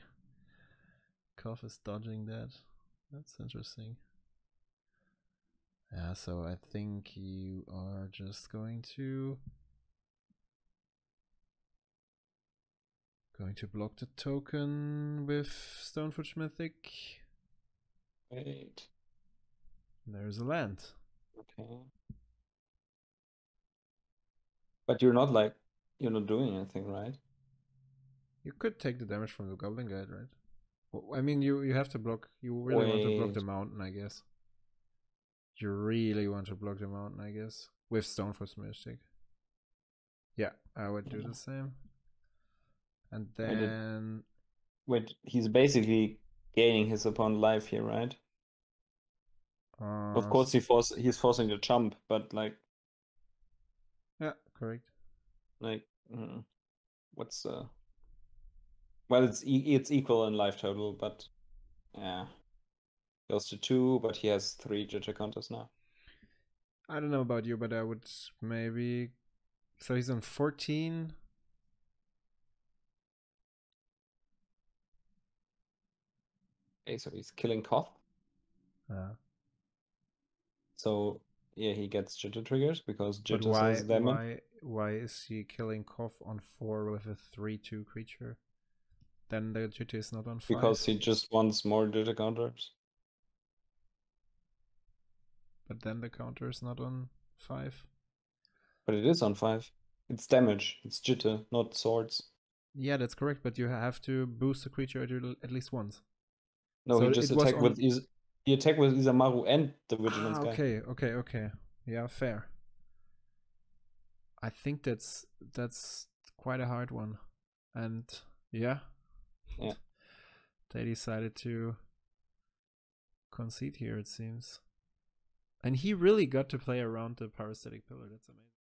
Cough is dodging that. That's interesting. Yeah, so I think you are just going to block the token with Stoneforge Mythic. Wait. There's a land. Okay. But you're not doing anything, right? You could take the damage from the Goblin Guide, right? Well, I mean, you have to block. You really want to block the mountain, I guess. You really want to block the mountain, I guess, with Stoneforge Mystic. Yeah, I would do the same. And then... Wait, he's basically gaining his opponent life here, right? Of course, he's forcing the jump, but like... Yeah, correct. Like, what's the... Well, it's equal in life total, but yeah. Goes to 2, but he has 3 jitter counters now. I don't know about you, but I would maybe... So he's on 14. Okay, so he's killing Koth. So yeah, he gets jitter triggers because jitter says damage. Why is he killing Koth on 4 with a 3/2 creature? Then the jitter is not on 5. Because he just wants more jitter counters. But then the counter is not on 5. But it is on 5. It's damage. It's jitter, not swords. Yeah, that's correct. But you have to boost the creature at least once. No, so he just attacked with Isamaru and the Vigilance guy. Okay. Yeah, fair. I think that's quite a hard one. And yeah. They decided to concede here, it seems. And he really got to play around the Parasitic Pillar. That's amazing.